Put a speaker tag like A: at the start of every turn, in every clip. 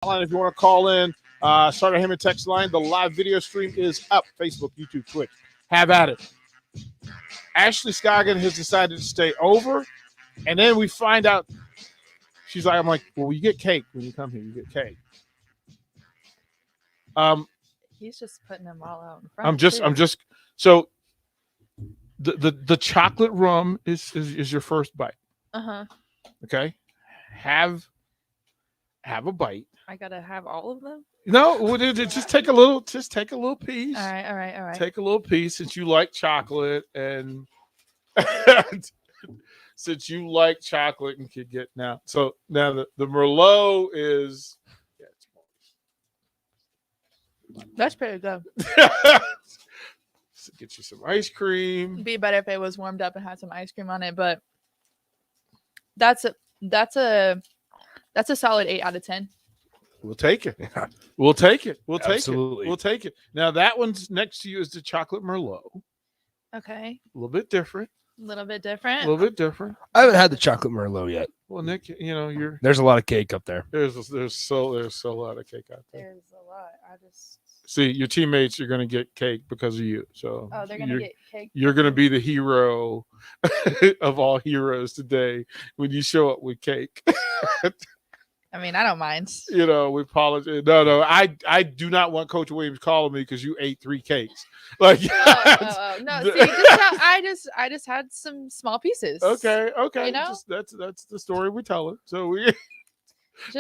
A: Hotline if you want to call in. Start a Hammond text line. The live video stream is up. Facebook, YouTube, Twitch. Have at it. Ashley Scoggin has decided to stay over, and then we find out she's like, I'm like, well, you get cake when you come here. You get cake.
B: He's just putting them all out in front.
A: I'm just. So the chocolate rum is your first bite. Okay, have a bite.
B: I gotta have all of them.
A: No, just take a little. Just take a little piece.
B: All right.
A: Take a little piece since you like chocolate, and since you like chocolate and could get now. So now the Merlot is.
B: That's pretty good.
A: So get you some ice cream.
B: It'd be better if it was warmed up and had some ice cream on it, but that's a solid 8 out of 10.
A: We'll take it. We'll take it. We'll take
C: Absolutely.
A: it. We'll take it. Now that one's next to you is the chocolate Merlot.
B: Okay.
A: A little bit different.
B: A little bit different.
A: A little bit different.
C: I haven't had the chocolate Merlot yet.
A: Well, Nick, you're
C: There's a lot of cake up there.
A: there's so a lot of cake out there.
B: There's a lot.
A: See, your teammates are going to get cake because of you. So
B: they're gonna get cake.
A: You're going to be the hero of all heroes today when you show up with cake.
B: I mean, I don't mind.
A: We apologize. No, I do not want Coach Williams calling me because you ate 3 cakes. Like,
B: No. See, I just had some small pieces.
A: Okay. That's the story we're telling. So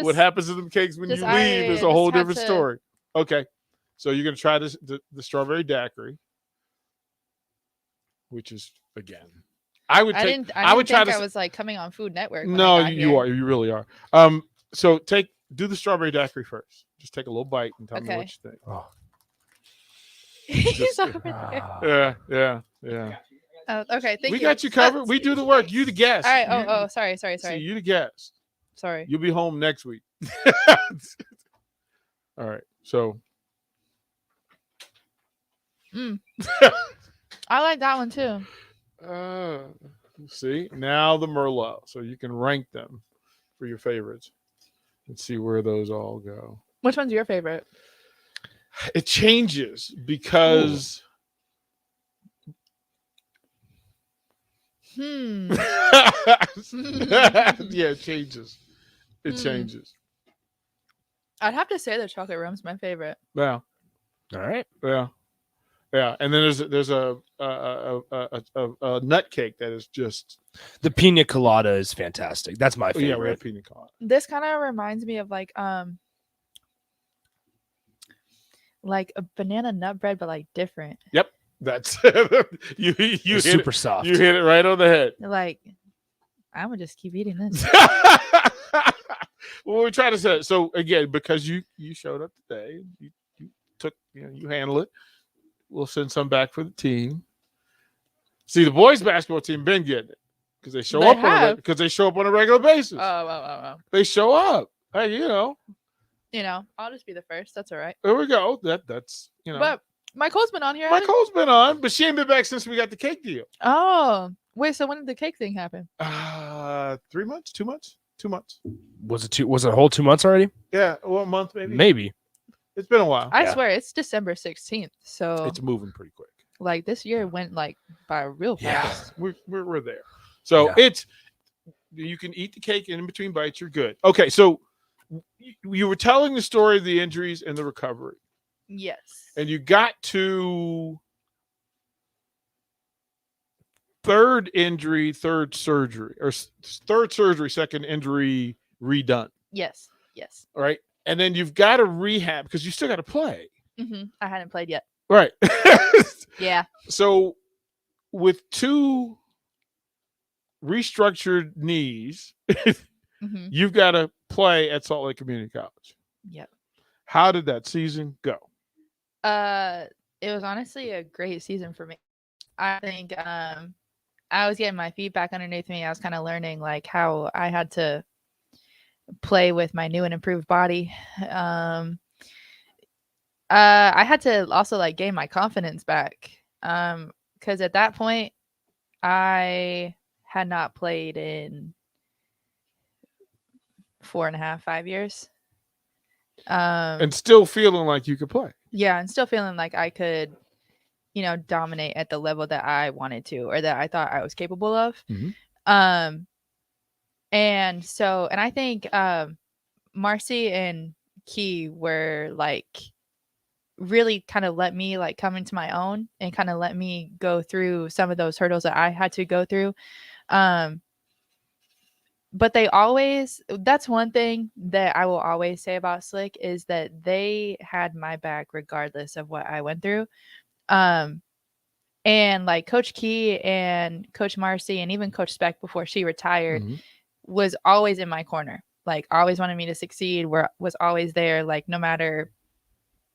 A: what happens to them cakes when you leave is a whole different story. Okay, so you're gonna try this the strawberry daiquiri, which is again. I would think I was
B: like coming on Food Network.
A: No, you are. You really are. So do the strawberry daiquiri first. Just take a little bite and tell me what you think.
C: Oh.
B: He's over there.
A: Yeah.
B: Okay, thank you.
A: We got you covered. We do the work. You the guest.
B: All right. Sorry.
A: See, you the guest.
B: Sorry.
A: You'll be home next week. All right. So.
B: I like that one too.
A: See, now the Merlot. So you can rank them for your favorites and see where those all go.
B: Which one's your favorite?
A: It changes because. Yeah, it changes. It changes.
B: I'd have to say the chocolate rum's my favorite.
A: Yeah.
C: All right.
A: Yeah. And then there's a nut cake that is just
C: the pina colada is fantastic. That's my favorite.
A: Yeah, we have pina colada.
B: This kind of reminds me of like a banana nut bread, but like different.
A: Yep. That's you
C: super soft.
A: You hit it right on the head.
B: Like, I'm gonna just keep eating this.
A: Well, we're trying to say so again because you showed up today. You took you handle it. We'll send some back for the team. See, the boys basketball team been getting it because they show up on a regular basis.
B: Oh.
A: They show up. Hey,
B: I'll just be the first. That's all right.
A: There we go. That's
B: But Michael's been on here.
A: Michael's been on, but she ain't been back since we got the cake deal.
B: Oh, wait. So when did the cake thing happen?
A: 3 months, 2 months, 2 months.
C: Was it a whole 2 months already?
A: Yeah, well, a month maybe.
C: Maybe.
A: It's been a while.
B: I swear it's December 16th. So
A: it's moving pretty quick.
B: Like this year went like by real fast.
A: Yeah, we're there. So you can eat the cake in between bites. You're good. Okay, so you were telling the story of the injuries and the recovery.
B: Yes.
A: And you got to third injury, third surgery, or third surgery, second injury redone.
B: Yes.
A: All right. And then you've got to rehab because you still got to play.
B: Mm-hmm. I hadn't played yet.
A: Right.
B: Yeah.
A: So with 2 restructured knees, you've got to play at Salt Lake Community College.
B: Yep.
A: How did that season go?
B: It was honestly a great season for me. I think I was getting my feet back underneath me. I was kind of learning like how I had to play with my new and improved body. I had to also like gain my confidence back. Because at that point I had not played in 4.5, 5 years.
A: And still feeling like you could play.
B: Yeah, and still feeling like I could, dominate at the level that I wanted to or that I thought I was capable of.
A: Mhm.
B: And I think Marcy and Key were like really kind of let me like come into my own and kind of let me go through some of those hurdles that I had to go through. But that's one thing that I will always say about Slick is that they had my back regardless of what I went through. And like Coach Key and Coach Marcy and even Coach Speck before she retired was always in my corner. Like always wanted me to succeed, was always there, like no matter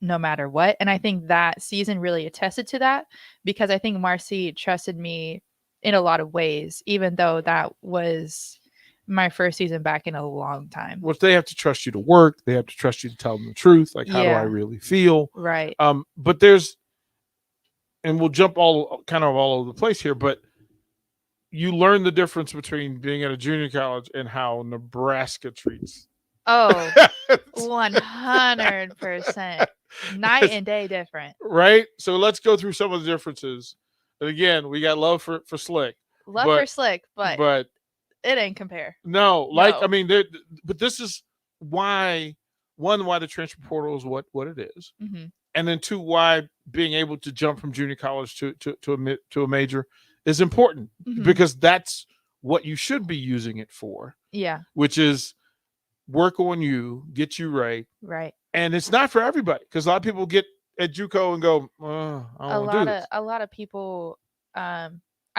B: what. And I think that season really attested to that because I think Marcy trusted me in a lot of ways, even though that was my first season back in a long time.
A: Well, they have to trust you to work. They have to trust you to tell them the truth. Like, how do I really feel?
B: Right.
A: But and we'll jump all over the place here, but you learn the difference between being at a junior college and how Nebraska treats.
B: Oh, 100%. Night and day different.
A: Right? So let's go through some of the differences. And again, we got love for Slick.
B: For Slick, but it ain't compare.
A: No, I mean, but this is why, one, why the transfer portal is what it is.
B: Mm-hmm.
A: And then two, why being able to jump from junior college to a major is important because that's what you should be using it for.
B: Yeah.
A: Which is work on you, get you right.
B: Right.
A: And it's not for everybody because a lot of people get at JUCO and go, I don't want to do this.
B: A lot of people, I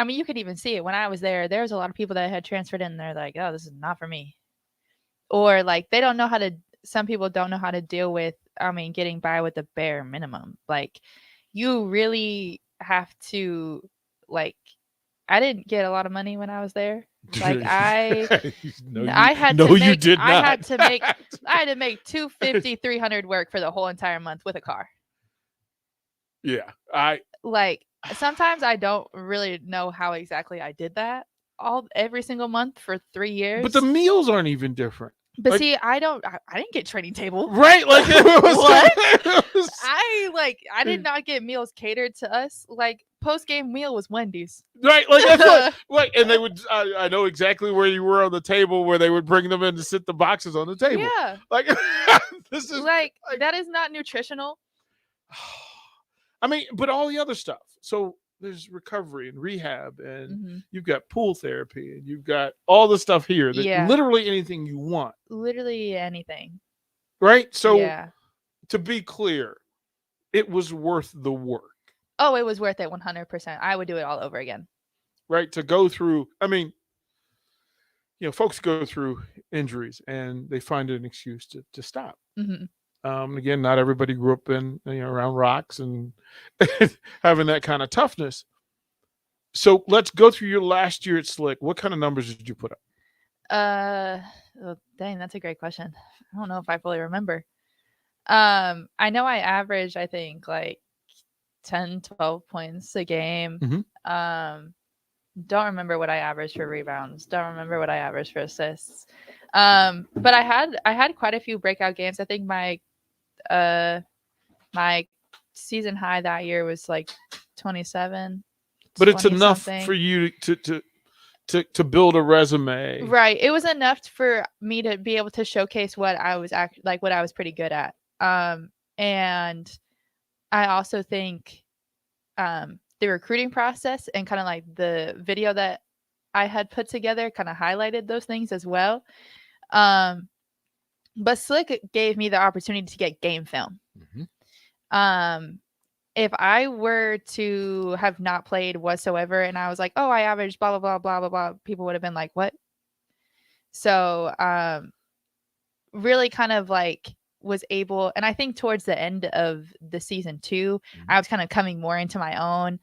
B: mean, you could even see it when I was there. There was a lot of people that had transferred in. They're like, oh, this is not for me. Or like they don't know how to. Some people don't know how to deal with. I mean, getting by with the bare minimum. Like, you really have to. Like, I didn't get a lot of money when I was there. Like I had to make $250, $300 work for the whole entire month with a car.
A: Yeah,
B: sometimes I don't really know how exactly I did that every single month for 3 years.
A: But the meals aren't even different.
B: But like, see, I didn't get training table.
A: Right. Like
B: what? I did not get meals catered to us. Like post-game meal was Wendy's.
A: Right. Like that's right. And they would, I know exactly where you were on the table where they would bring them in to sit the boxes on the table.
B: Yeah.
A: Like this is
B: like that is not nutritional.
A: I mean, but all the other stuff. So there's recovery and rehab and you've got pool therapy and you've got all the stuff here that literally anything you want.
B: Literally anything.
A: Right? So to be clear, it was worth the work.
B: Oh, it was worth it 100%. I would do it all over again.
A: Right? To go through, I mean, folks go through injuries and they find an excuse to stop. Again, not everybody grew up in around rocks and having that kind of toughness. So let's go through your last year at Slick. What kind of numbers did you put up?
B: Dang, that's a great question. I don't know if I fully remember. I know I averaged, I think, like 10, 12 points a game. Don't remember what I averaged for rebounds. Don't remember what I averaged for assists. But I had quite a few breakout games. I think my season high that year was like 27.
A: But it's enough for you to build a resume.
B: Right. It was enough for me to be able to showcase what I was what I was pretty good at. And I also think the recruiting process and kind of like the video that I had put together kind of highlighted those things as well. But Slick gave me the opportunity to get game film. If I were to have not played whatsoever and I was like, oh, I averaged blah, blah, blah, blah, blah, blah, people would have been like, what? So really kind of like was able, and I think towards the end of the season 2, I was kind of coming more into my own,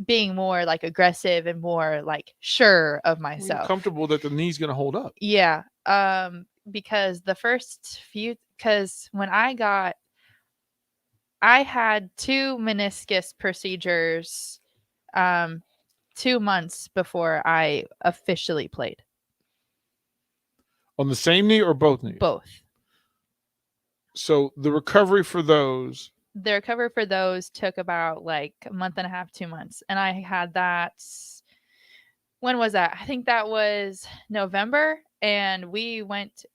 B: being more like aggressive and more like sure of myself.
A: You're comfortable that the knee's going to hold up.
B: Yeah. Because when I had 2 meniscus procedures 2 months before I officially played.
A: On the same knee or both knees?
B: Both.
A: So the recovery for those.
B: The recovery for those took about like a month and a half, 2 months. And I had that. When was that? I think that was November. And we went,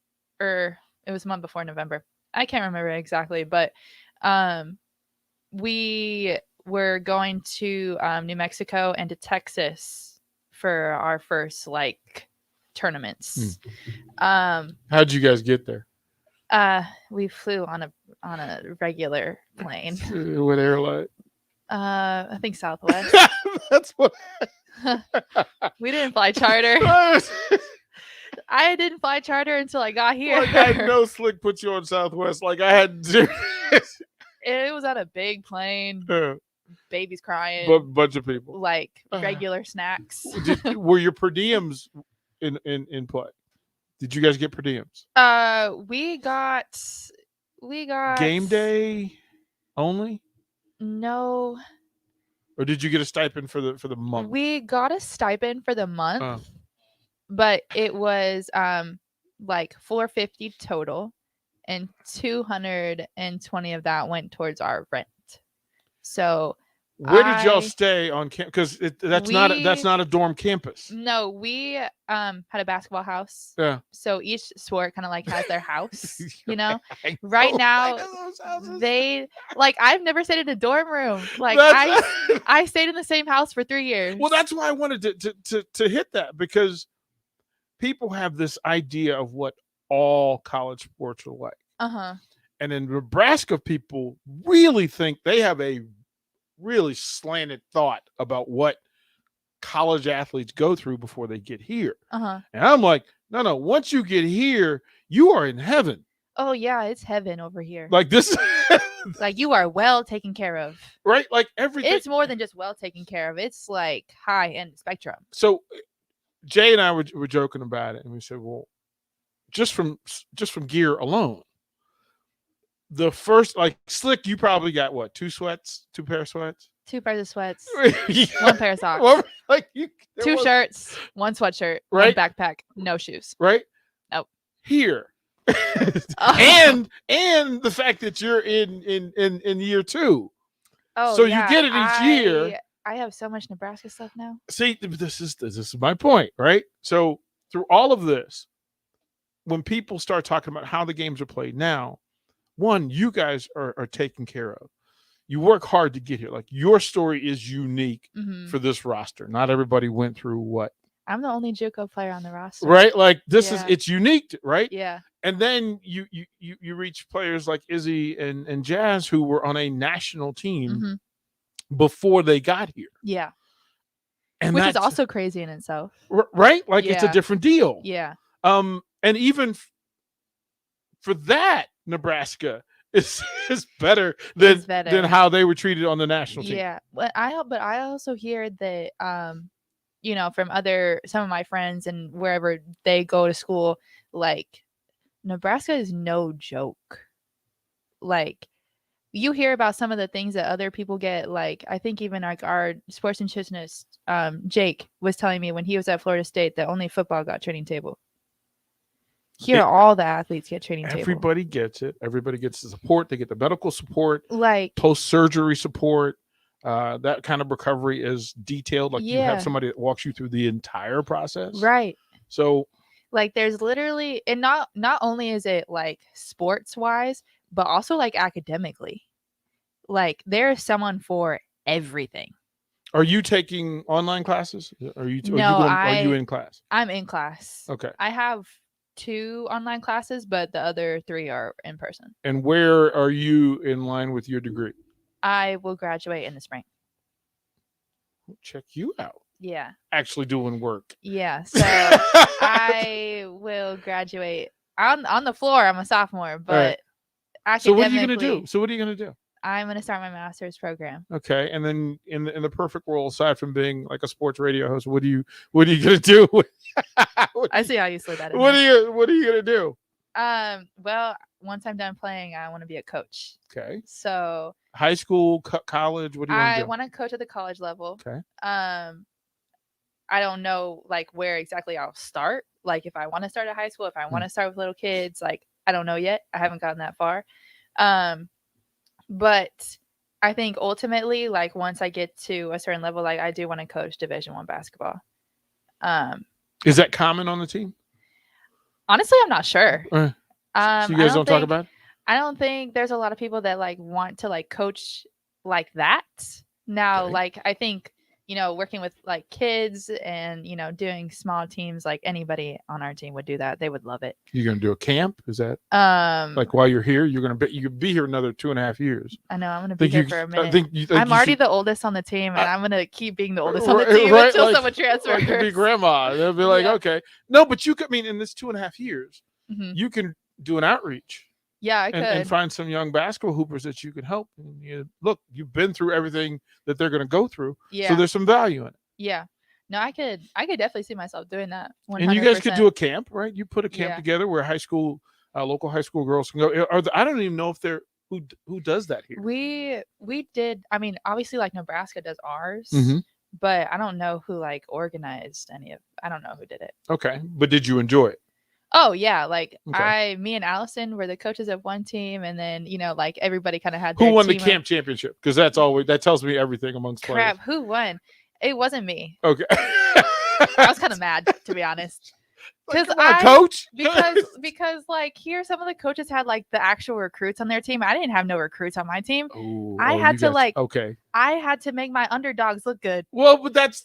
B: or it was a month before November. I can't remember exactly, but we were going to New Mexico and to Texas for our first like tournaments.
A: How'd you guys get there?
B: We flew on a regular plane.
A: What airline?
B: I think Southwest.
A: That's what.
B: We didn't fly charter. I didn't fly charter until I got here.
A: Like I know Slick put you on Southwest. Like I had to.
B: It was on a big plane. Babies crying.
A: But bunch of people.
B: Like regular snacks.
A: Were your per diems in play? Did you guys get per diems?
B: We got
A: Game day only,
B: no.
A: or did you get a stipend for the month?
B: We got a stipend for the month, but it was like $450 total, and 220 of that went towards our rent. So
A: where did y'all stay on campus? Because that's not a dorm campus.
B: No, we had a basketball house.
A: Yeah.
B: So each sport kind of like has their house, you know. Right now, they like I've never stayed in a dorm room. Like I stayed in the same house for 3 years.
A: Well, that's why I wanted to hit that, because people have this idea of what all college sports are like. And in Nebraska, people really think they have a really slanted thought about what college athletes go through before they get here. And I'm like, no, once you get here, you are in heaven.
B: Oh yeah, it's heaven over here.
A: Like this.
B: Like you are well taken care of.
A: Right? Like everything.
B: It's more than just well taken care of. It's like high end spectrum.
A: So Jay and I were joking about it, and we said, well, just from gear alone, the first, like Slick, you probably got what, 2 pair of sweats?
B: 2 pairs of sweats.
A: Yeah.
B: 1 pair of socks.
A: Well, like
B: 2 shirts, 1 sweatshirt,
A: right?
B: 1 backpack, no shoes.
A: Right?
B: Nope.
A: Here. And the fact that you're in year 2.
B: Oh,
A: so
B: yeah,
A: you get it each year.
B: I have so much Nebraska stuff now.
A: See, this is my point, right? So through all of this, when people start talking about how the games are played now, one, you guys are taken care of. You work hard to get here. Like your story is unique for this roster. Not everybody went through what.
B: I'm the only JUCO player on the roster.
A: Right? Like this it's unique, right?
B: Yeah.
A: And then you reach players like Izzy and Jazz who were on a national team before they got here.
B: Yeah.
A: And
B: which is also crazy in itself.
A: Right? Like it's a different deal.
B: Yeah.
A: And even for that, Nebraska is better than how they were treated on the national team.
B: Yeah. But I also hear that you know, from some of my friends and wherever they go to school, like Nebraska is no joke. Like you hear about some of the things that other people get. Like I think even like our sports nutritionist Jake was telling me when he was at Florida State that only football got training table. Here, all the athletes get training table.
A: Everybody gets it. Everybody gets the support. They get the medical support,
B: like
A: post-surgery support. That kind of recovery is detailed. Like you have somebody that walks you through the entire process.
B: Right.
A: So
B: like there's literally, and not only is it like sports wise, but also like academically. Like there's someone for everything.
A: Are you taking online classes? Are you in class?
B: I'm in class.
A: Okay.
B: I have 2 online classes, but the other 3 are in person.
A: And where are you in line with your degree?
B: I will graduate in the spring.
A: Check you out.
B: Yeah.
A: Actually doing work.
B: Yeah. So I will graduate on the floor. I'm a sophomore, but academically.
A: So what are you going to do?
B: I'm going to start my master's program.
A: Okay. And then in the perfect world, aside from being like a sports radio host, what are you going to do?
B: I see how you slid that in.
A: What are you going to do?
B: Well, once I'm done playing, I want to be a coach.
A: Okay.
B: So
A: high school, college, what do you want to do?
B: I want to coach at the college level.
A: Okay.
B: I don't know like where exactly I'll start. Like if I want to start at high school, if I want to start with little kids, like I don't know yet. I haven't gotten that far. But I think ultimately, like once I get to a certain level, like I do want to coach Division I basketball.
A: Is that common on the team?
B: Honestly, I'm not sure.
A: So you guys don't talk about it?
B: I don't think there's a lot of people that like want to like coach like that. Now,
A: Okay.
B: like I think, you know, working with like kids and, you know, doing small teams, like anybody on our team would do that. They would love it.
A: You're gonna do a camp? Is that
B: Like
A: like while you're here? You could be here another 2.5 years.
B: I know I'm gonna be here for a minute.
A: I'm
B: already the oldest on the team, and I'm gonna keep being the oldest on the team
A: right,
B: until
A: like-
B: someone transfers.
A: Like you'd be grandma. They'll be like,
B: Yeah.
A: okay. No, but you could, I mean, in this 2.5 years,
B: Mhm.
A: you can do an outreach
B: Yeah, I could.
A: and find some young basketball hoopers that you can help. And look, you've been through everything that they're going to go through.
B: Yeah.
A: So there's some value in it.
B: Yeah. No, I could definitely see myself doing that. 100%.
A: And you guys could do a camp, right? You put a camp
B: Yeah.
A: together where local high school girls can go. I don't even know if they're who does that here.
B: We did. I mean, obviously, like Nebraska does ours,
A: Mhm.
B: but I don't know who like organized any of. I don't know who did it.
A: Okay, but did you enjoy it?
B: Oh yeah, like
A: Okay.
B: me and Allison were the coaches of one team, and then you know, like everybody kind of had.
A: Who
B: their
A: won the
B: team
A: camp championship? Because that tells me everything amongst
B: Crap,
A: players.
B: who won? It wasn't me.
A: Okay.
B: I was kind of mad, to be honest.
A: Like,
B: 'Cause
A: come on,
B: I-
A: coach.
B: because like here some of the coaches had like the actual recruits on their team. I didn't have no recruits on my team. I had
A: you
B: to,
A: guys-
B: like-
A: Okay.
B: I had to make my underdogs look good.
A: Well, but that's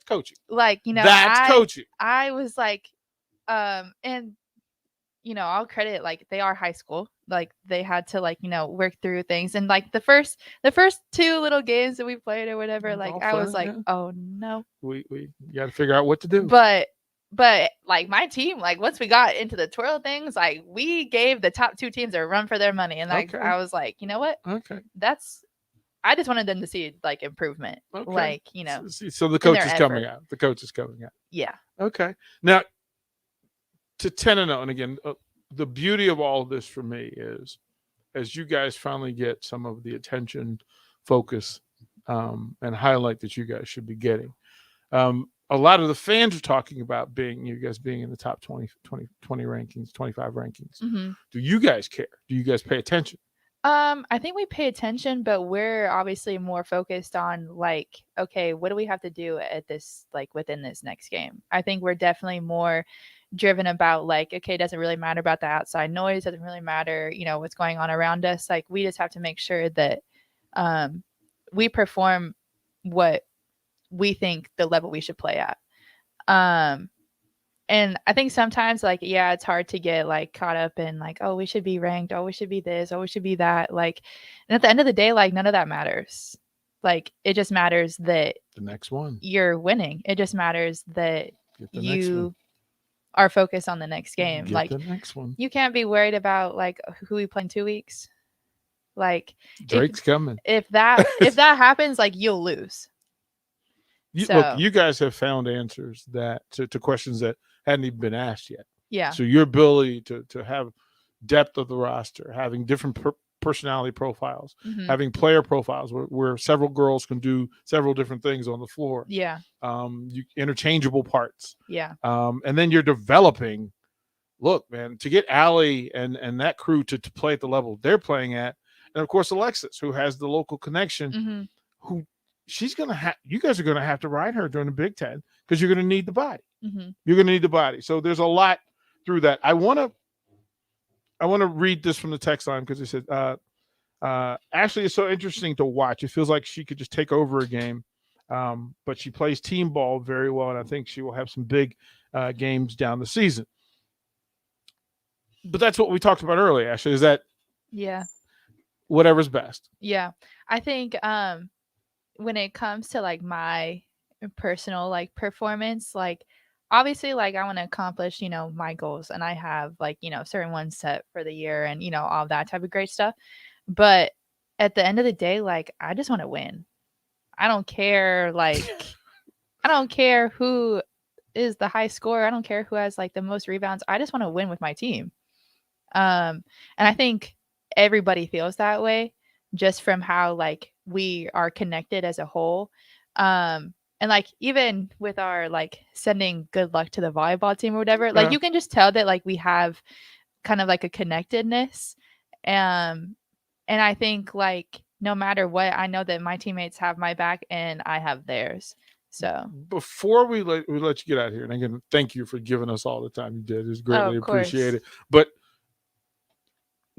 A: coaching.
B: Like, you know,
A: That's coaching.
B: I was like, and you know, I'll credit like they are high school. Like they had to like, you know, work through things. And like the first two little games that we played or whatever,
A: It's
B: like
A: all
B: I was
A: fun,
B: like,
A: yeah.
B: oh no.
A: We got to figure out what to do.
B: But like my team, like once we got into the twirl things, like we gave the top two teams a run for their money. And like
A: Okay.
B: I was like, you know what?
A: Okay.
B: I just wanted them to see like improvement.
A: Okay.
B: Like, you know,
A: So the coach
B: their
A: is coming
B: effort.
A: out. The coach is coming out.
B: yeah.
A: Okay. Now, to 10-0, and again, the beauty of all of this for me is, as you guys finally get some of the attention, focus, and highlight that you guys should be getting. A lot of the fans are talking about you guys being in the top 20 rankings, 25 rankings.
B: Mm-hmm.
A: Do you guys care? Do you guys pay attention?
B: I think we pay attention, but we're obviously more focused on like, okay, what do we have to do at this, like within this next game? I think we're definitely more driven about like, okay, it doesn't really matter about the outside noise, doesn't really matter, you know, what's going on around us. Like we just have to make sure that we perform what we think the level we should play at. And I think sometimes like, yeah, it's hard to get like caught up in like, oh, we should be ranked. Oh, we should be this. Oh, we should be that. Like, and at the end of the day, like none of that matters. Like, it just matters that
A: The next one.
B: you're winning. It just matters that
A: Get the next
B: you
A: one.
B: are focused on the next game.
A: Get
B: Like,
A: the next one.
B: you can't be worried about like who we play in 2 weeks. Like,
A: Drake's coming.
B: if that happens, like you'll lose.
A: Look,
B: So-
A: you guys have found answers to questions that hadn't even been asked yet.
B: Yeah.
A: So your ability to have depth of the roster, having different personality profiles,
B: Mhm.
A: having player profiles where several girls can do several different things on the floor,
B: Yeah.
A: interchangeable parts,
B: Yeah.
A: and then you're developing. Look, man, to get Allie and that crew to play at the level they're playing at, and of course Alexis, who has the local connection,
B: hmm
A: who she's gonna have. You guys are gonna have to ride her during the Big Ten because you're gonna need the body.
B: hmm
A: You're going to need the body. So there's a lot through that. I want to read this from the text line because it said, Ashley is so interesting to watch. It feels like she could just take over a game, but she plays team ball very well, and I think she will have some big games down the season. But that's what we talked about earlier, Ashley, is that
B: Yeah.
A: whatever's best.
B: Yeah. I think when it comes to like my personal like performance, like obviously like I want to accomplish, you know, my goals, and I have like, you know, certain ones set for the year and, you know, all that type of great stuff. But at the end of the day, like I just want to win. I don't care like I don't care who is the high scorer. I don't care who has like the most rebounds. I just want to win with my team. And I think everybody feels that way just from how like we are connected as a whole. And like even with our like sending good luck to the volleyball team or whatever, like
A: Yeah.
B: you can just tell that like we have kind of like a connectedness. And I think like no matter what, I know that my teammates have my back and I have theirs. So
A: Before we let you get out of here, and again, thank you for giving us all the time you did. It's greatly
B: of course.
A: appreciated. But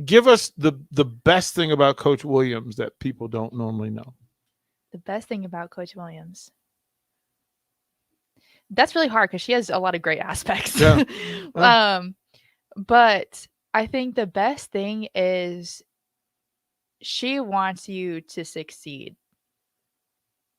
A: give us the best thing about Coach Williams that people don't normally know.
B: The best thing about Coach Williams. That's really hard because she has a lot of great aspects.
A: Yeah.
B: But I think the best thing is she wants you to succeed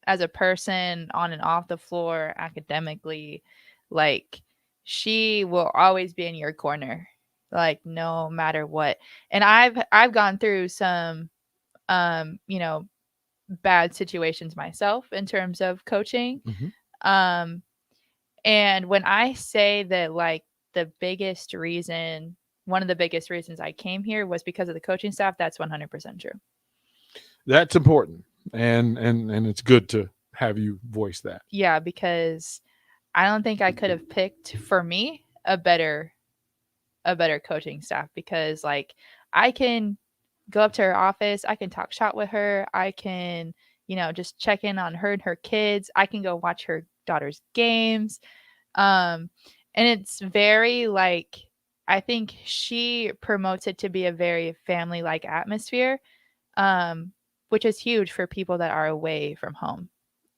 B: as a person, on and off the floor, academically. Like, she will always be in your corner, like no matter what. And I've gone through some bad situations myself in terms of coaching.
A: Mhm.
B: And when I say that, like, one of the biggest reasons I came here was because of the coaching staff, that's 100% true.
A: That's important. And it's good to have you voice that.
B: Yeah, because I don't think I could have picked for me a better coaching staff, because like I can go up to her office, I can talk shop with her, I can, just check in on her and her kids. I can go watch her daughter's games. And it's very like, I think she promotes it to be a very family-like atmosphere, which is huge for people that are away from home.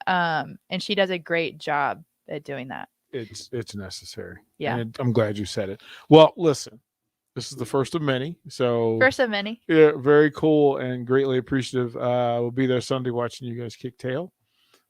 B: And she does a great job at doing that.
A: It's necessary.
B: Yeah.
A: And I'm glad you said it. Well, listen, this is the first of many. So
B: First of many.
A: Yeah, very cool and greatly appreciative. We'll be there Sunday watching you guys kick tail.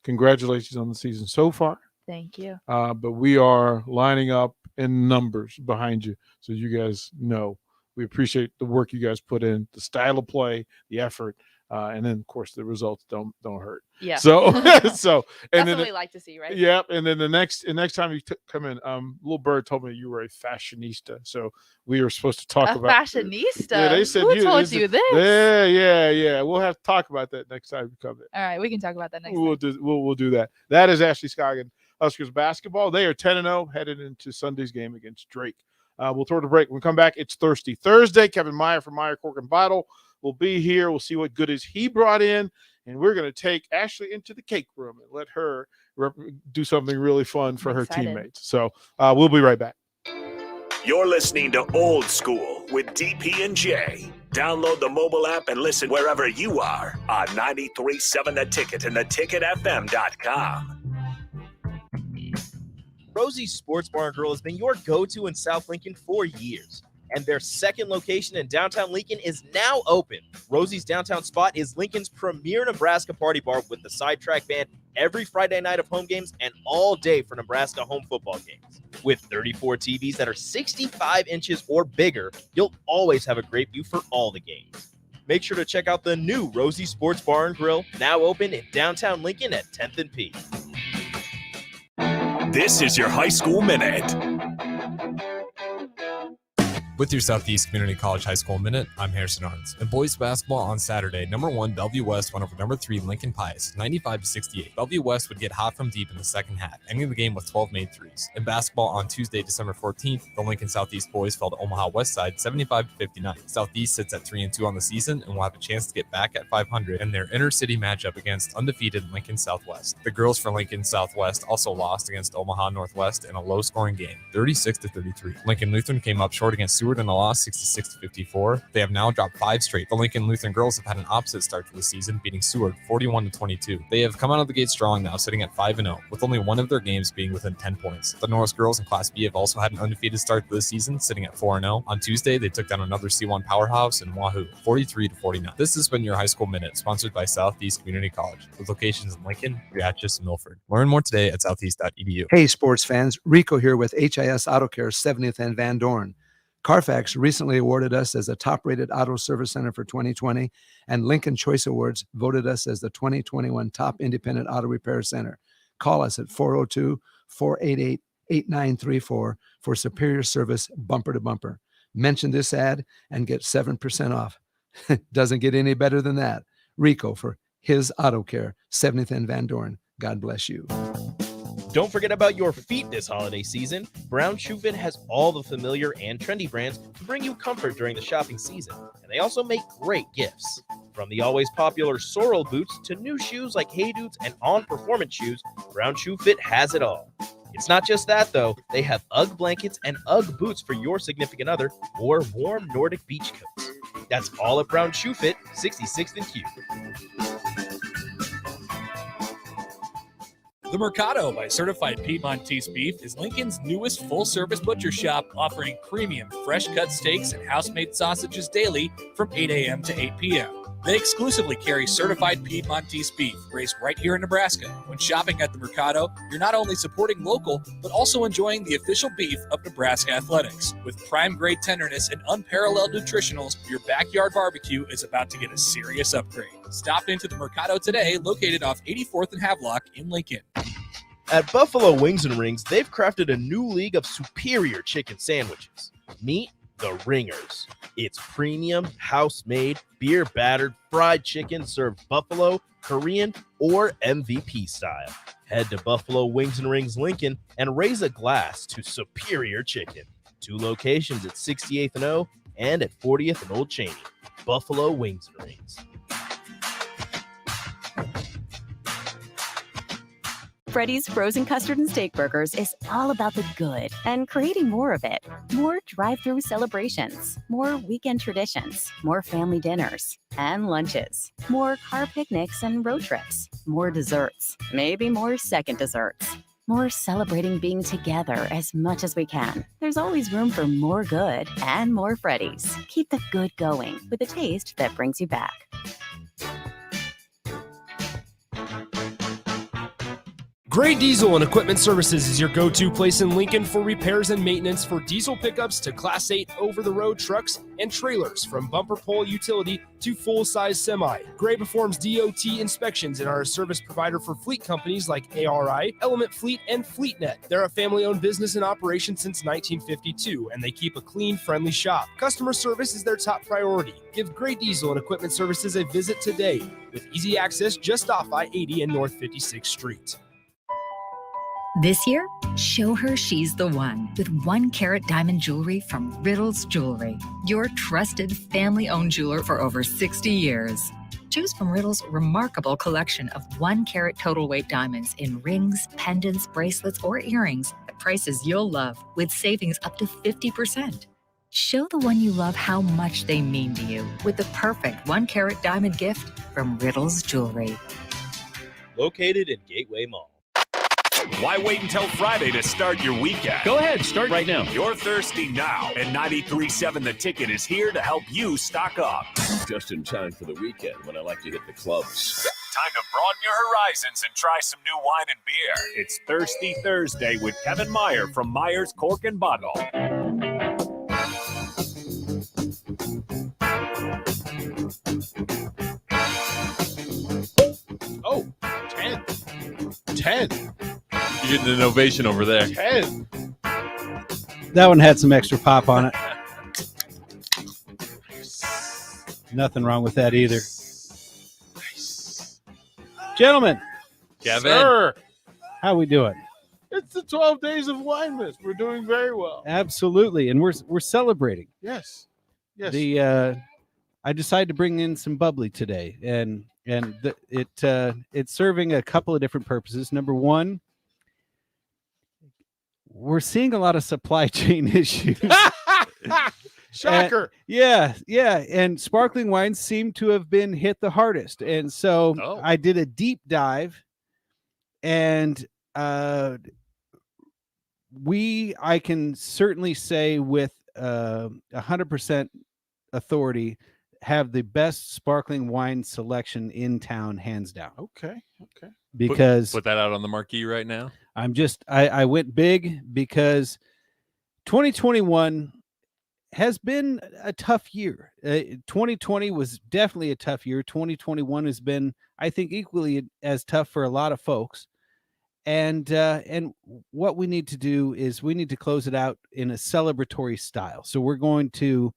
A: Congratulations on the season so far.
B: Thank you.
A: But we are lining up in numbers behind you, so you guys know we appreciate the work you guys put in, the style of play, the effort, and then of course the results don't hurt.
B: Yeah.
A: So
B: That's
A: and
B: what
A: then
B: we like to see, right?
A: Yep. And then the next time you come in, Little Bird told me you were a fashionista, so we were supposed to talk
B: A
A: about
B: fashionista.
A: Yeah, they said
B: Who told you this?
A: Yeah. We'll have to talk about that next time you come in.
B: All right, we can talk about that next
A: We'll
B: time.
A: we'll do that. That is Ashley Scoggin, Huskers basketball. They are 10-0 headed into Sunday's game against Drake. We'll throw the break. When we come back, it's Thirsty Thursday. Kevin Meyer from Meyer Cork and Bottle will be here. We'll see what goodies he brought in, and we're going to take Ashley into the cake room and let her do something really fun for her teammates. So we'll be right back.
D: You're listening to Old School with DP and J. Download the mobile app and listen wherever you are on 93.7 The Ticket and theticketfm.com.
E: Rosie's Sports Bar and Grill has been your go-to in South Lincoln for years, and their second location in downtown Lincoln is now open. Rosie's downtown spot is Lincoln's premier Nebraska party bar with the Sidetrack Band every Friday night of home games and all day for Nebraska home football games. With 34 TVs that are 65 inches or bigger, you'll always have a great view for all the games. Make sure to check out the new Rosie Sports Bar and Grill, now open in downtown Lincoln at 10th and P.
D: This is your High School Minute.
F: With your Southeast Community College High School Minute, I'm Harrison Arns. In boys basketball on Saturday, number 1 Bellevue West went over number 3 Lincoln Pius, 95-68. Bellevue West would get hot from deep in the second half, ending the game with 12 made threes. In basketball on Tuesday, December 14th, the Lincoln Southeast boys fell to Omaha West Side, 75-59. Southeast sits at 3-2 on the season and will have a chance to get back at 500 in their inter-city matchup against undefeated Lincoln Southwest. The girls for Lincoln Southwest also lost against Omaha Northwest in a low-scoring game, 36-33. Lincoln Lutheran came up short against Seward in a loss, 66-54. They have now dropped 5 straight. The Lincoln Lutheran girls have had an opposite start to the season, beating Seward 41-22. They have come out of the gate strong now, sitting at 5-0, with only one of their games being within 10 points. The Norris girls in Class B have also had an undefeated start to the season, sitting at 4-0. On Tuesday, they took down another C1 powerhouse in Wahoo, 43-49. This has been your High School Minute, sponsored by Southeast Community College, with locations in Lincoln, Riachis, and Milford. Learn more today at southeast.edu.
G: Hey, sports fans. Rico here with HIS Auto Care 70th and Van Dorn. Carfax recently awarded us as a top-rated auto service center for 2020, and Lincoln Choice Awards voted us as the 2021 top independent auto repair center. Call us at 402-488-8934 for superior service bumper to bumper. Mention this ad and get 7% off. Doesn't get any better than that. Rico for his Auto Care, 70th and Van Dorn. God bless you.
E: Don't forget about your feet this holiday season. Brown Shoe Fit has all the familiar and trendy brands to bring you comfort during the shopping season. And they also make great gifts. From the always popular Sorrel boots to new shoes like Hey Dudes and On Performance shoes, Brown Shoe Fit has it all. It's not just that, though. They have UGG blankets and UGG boots for your significant other or warm Nordic beach coats. That's all at Brown Shoe Fit, 66th and Q.
H: The Mercado by Certified Piedmontese Beef is Lincoln's newest full-service butcher shop, offering premium fresh-cut steaks and house-made sausages daily from 8 a.m. to 8 p.m. They exclusively carry certified Piedmontese beef raised right here in Nebraska. When shopping at the Mercado, you're not only supporting local, but also enjoying the official beef of Nebraska Athletics. With prime-grade tenderness and unparalleled nutritionals, your backyard barbecue is about to get a serious upgrade. Stop into the Mercado today, located off 84th and Havelock in Lincoln.
E: At Buffalo Wings and Rings, they've crafted a new league of superior chicken sandwiches. Meet the Ringers. It's premium, house-made, beer-battered, fried chicken served buffalo, Korean, or MVP style. Head to Buffalo Wings and Rings Lincoln and raise a glass to superior chicken. 2 locations at 68th and O and at 40th and Old Cheney. Buffalo Wings and Rings.
I: Freddy's Frozen Custard and Steak Burgers is all about the good and creating more of it. More drive-through celebrations, more weekend traditions, more family dinners and lunches, more car picnics and road trips, more desserts, maybe more second desserts, more celebrating being together as much as we can. There's always room for more good and more Freddy's. Keep the good going with a taste that brings you back.
C: Gray Diesel and Equipment Services is your go-to place in Lincoln for repairs and maintenance for diesel pickups to Class 8 over-the-road trucks and trailers, from bumper pole utility to full-size semi. Gray performs DOT inspections and are a service provider for fleet companies like ARI, Element Fleet, and FleetNet. They're a family-owned business in operation since 1952, and they keep a clean, friendly shop. Customer service is their top priority. Give Gray Diesel and Equipment Services a visit today, with easy access just off I-80 and North 56th Street.
J: This year, show her she's the one with 1 carat diamond jewelry from Riddles Jewelry, your trusted family-owned jeweler for over 60 years. Choose from Riddle's remarkable collection of 1 carat total weight diamonds in rings, pendants, bracelets, or earrings at prices you'll love, with savings up to 50%. Show the one you love how much they mean to you with the perfect 1 carat diamond gift from Riddles Jewelry.
E: Located in Gateway Mall.
D: Why wait until Friday to start your weekend?
K: Go ahead, start right now.
D: You're thirsty now, and 93.7 The Ticket is here to help you stock up.
K: Just in time for the weekend when I like to hit the clubs.
D: Time to broaden your horizons and try some new wine and beer. It's Thirsty Thursday with Kevin Meyer from Meyer's Cork and Bottle.
A: Oh, 10.
K: You're getting an ovation over there.
A: 10.
L: That one had some extra pop on it. Nothing wrong with that either. Gentlemen,
K: Kevin.
A: Sir,
L: how we doing?
A: it's the 12 days of wine list. We're doing very well.
L: Absolutely, and we're celebrating.
A: Yes. Yes.
L: I decided to bring in some bubbly today, and it's serving a couple of different purposes. Number one, we're seeing a lot of supply chain issues.
A: Shocker.
L: Yeah, and sparkling wines seem to have been hit the hardest, and so I did a deep dive, and I can certainly say with 100% authority, have the best sparkling wine selection in town, hands down.
A: Okay.
L: Because
K: Put that out on the marquee right now.
L: I went big because 2021 has been a tough year. 2020 was definitely a tough year. 2021 has been, I think, equally as tough for a lot of folks. And what we need to do is we need to close it out in a celebratory style. So we're going to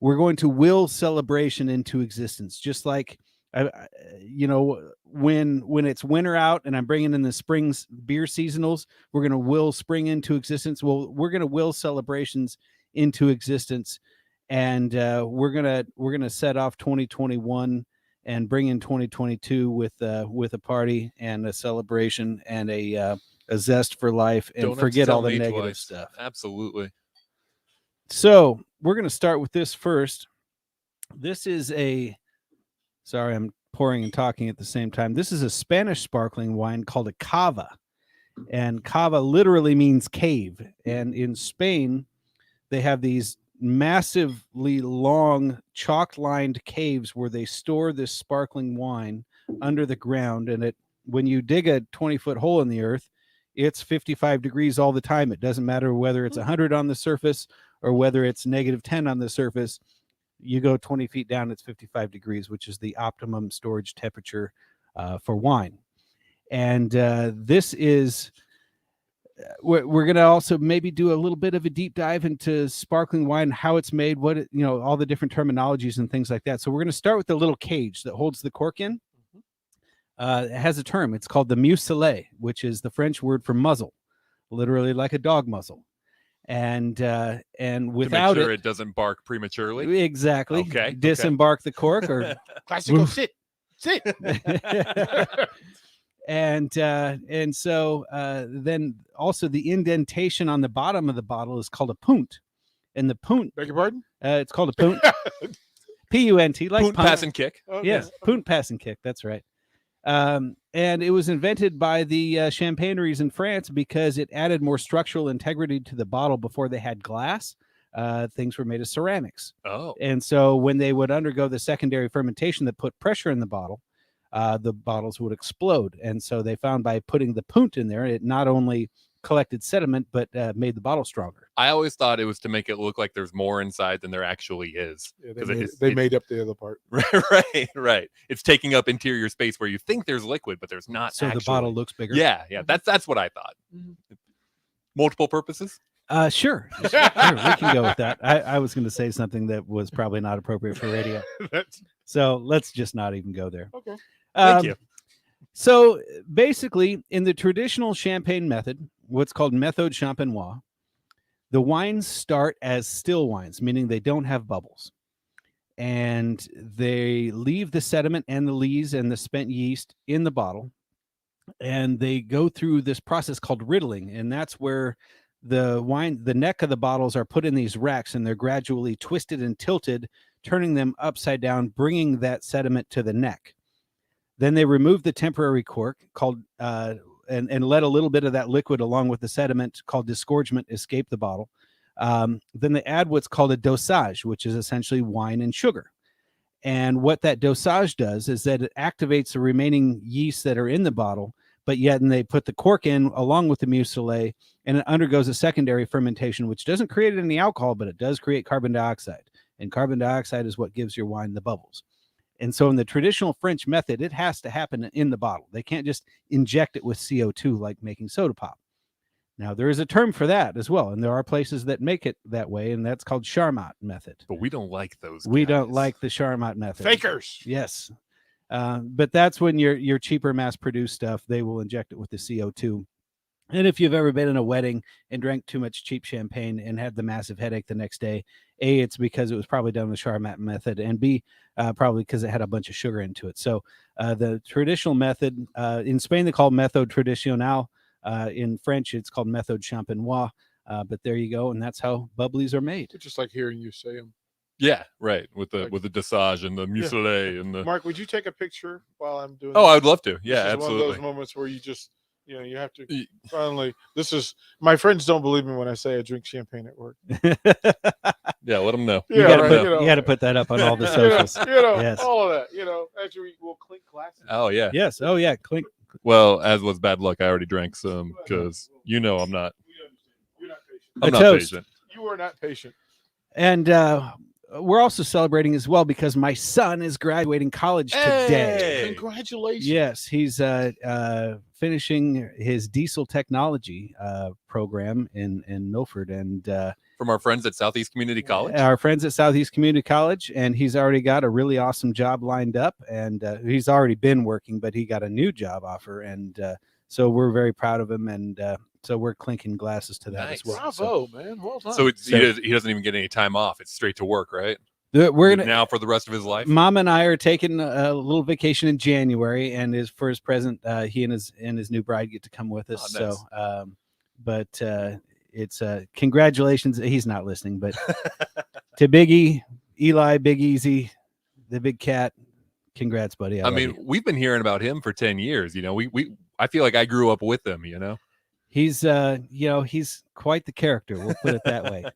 L: will celebration into existence, just like You know, when it's winter out and I'm bringing in the spring's beer seasonals, we're going to will spring into existence. Well, we're going to will celebrations into existence, and we're gonna set off 2021 and bring in 2022 with a party and a celebration and a zest for life, and
M: Don't have to
L: forget
M: tell
L: all the
M: me
L: negative
M: twice.
L: stuff.
M: Absolutely.
L: So we're going to start with this first. This is sorry, I'm pouring and talking at the same time. This is a Spanish sparkling wine called a cava. And cava literally means cave. And in Spain, they have these massively long chalk-lined caves where they store this sparkling wine under the ground. And when you dig a 20-foot hole in the earth, it's 55 degrees all the time. It doesn't matter whether it's 100 on the surface or whether it's -10 on the surface. You go 20 feet down, it's 55 degrees, which is the optimum storage temperature for wine. And this is, we're going to also maybe do a little bit of a deep dive into sparkling wine, how it's made, all the different terminologies and things like that. So we're going to start with the little cage that holds the cork in. It has a term. It's called the muselet, which is the French word for muzzle, literally like a dog muzzle. And without
M: to make sure it doesn't bark prematurely.
L: Exactly.
M: Okay.
L: Disembark the cork or
A: Classical sit.
L: And so then also the indentation on the bottom of the bottle is called a punt. And the punt,
A: Beg your pardon?
L: It's called a punt. P-U-N-T, like
M: Punt,
L: punt.
M: pass, and kick.
A: Okay.
L: Yes, punt, pass, and kick. That's right. And it was invented by the champagneries in France because it added more structural integrity to the bottle. Before they had glass, things were made of ceramics.
M: Oh.
L: And so when they would undergo the secondary fermentation that put pressure in the bottles would explode. And so they found by putting the punt in there, it not only collected sediment, but made the bottle stronger.
M: I always thought it was to make it look like there's more inside than there actually is.
A: Yeah, they made up the other part.
M: Right. It's taking up interior space where you think there's liquid, but there's not.
L: So
M: actually.
L: the bottle looks bigger.
M: Yeah. That's what I thought. Multiple purposes.
L: Sure. We can go with that. I was going to say something that was probably not appropriate for radio. So let's just not even go there.
A: Okay.
M: Thank you.
L: So basically, in the traditional champagne method, what's called méthode champenoise, the wines start as still wines, meaning they don't have bubbles. And they leave the sediment and the lees and the spent yeast in the bottle. And they go through this process called riddling. And that's where the neck of the bottles are put in these racks, and they're gradually twisted and tilted, turning them upside down, bringing that sediment to the neck. Then they remove the temporary cork and let a little bit of that liquid along with the sediment called disgorgement escape the bottle. Then they add what's called a dosage, which is essentially wine and sugar. And what that dosage does is that it activates the remaining yeast that are in the bottle, but yet they put the cork in along with the muselet, and it undergoes a secondary fermentation, which doesn't create any alcohol, but it does create carbon dioxide. And carbon dioxide is what gives your wine the bubbles. And so in the traditional French method, it has to happen in the bottle. They can't just inject it with CO2 like making soda pop. Now, there is a term for that as well, and there are places that make it that way, and that's called Charmat method.
M: But we don't like those.
L: We don't like the Charmat method.
A: Fakers.
L: Yes. But that's when your cheaper mass-produced stuff, they will inject it with the CO2. And if you've ever been in a wedding and drank too much cheap champagne and had the massive headache the next day, A, it's because it was probably done with Charmat method, and B, probably because it had a bunch of sugar into it. So the traditional method, in Spain, they call it méthode traditionnelle. In French, it's called méthode champenoise. But there you go, and that's how bubblies are made.
A: It's just like hearing you say them.
M: Yeah, right. With the dosage and the muselet and the.
A: Mark, would you take a picture while I'm doing?
M: Oh, I would love to. Yeah,
A: this is
M: absolutely.
A: One of those moments where you just, you have to finally. This is my friends don't believe me when I say I drink champagne at work.
M: Yeah, let them know.
L: You got to put that up on all the socials.
A: Yes. All of that. Actually, we'll clink glasses.
M: Oh yeah.
L: Yes. Oh yeah. Clink.
M: Well, as was bad luck, I already drank some because I'm not.
A: You're not patient.
M: I'm not
L: toast.
M: patient.
A: You are not patient.
L: And we're also celebrating as well because my son is graduating college today.
M: Hey!
A: Congratulations.
L: Yes, he's finishing his diesel technology program in Milford, and
M: From our friends at Southeast Community College.
L: our friends at Southeast Community College, and he's already got a really awesome job lined up, and he's already been working, but he got a new job offer, and so we're very proud of him, and so we're clinking glasses to that as
M: Nice.
L: well.
A: Bravo, man. Well done.
M: So he doesn't even get any time off. It's straight to work, right?
L: We're gonna
M: now for the rest of his life.
L: Mom and I are taking a little vacation in January, and for his present, he and his new bride get to come with us.
M: Oh, nice.
L: So, but it's congratulations. He's not listening, but to Biggie, Eli, Big Easy, the big cat. Congrats, buddy.
M: I mean, we've been hearing about him for 10 years. You know, I feel like I grew up with him, you know.
L: He's he's quite the character. We'll put it that way.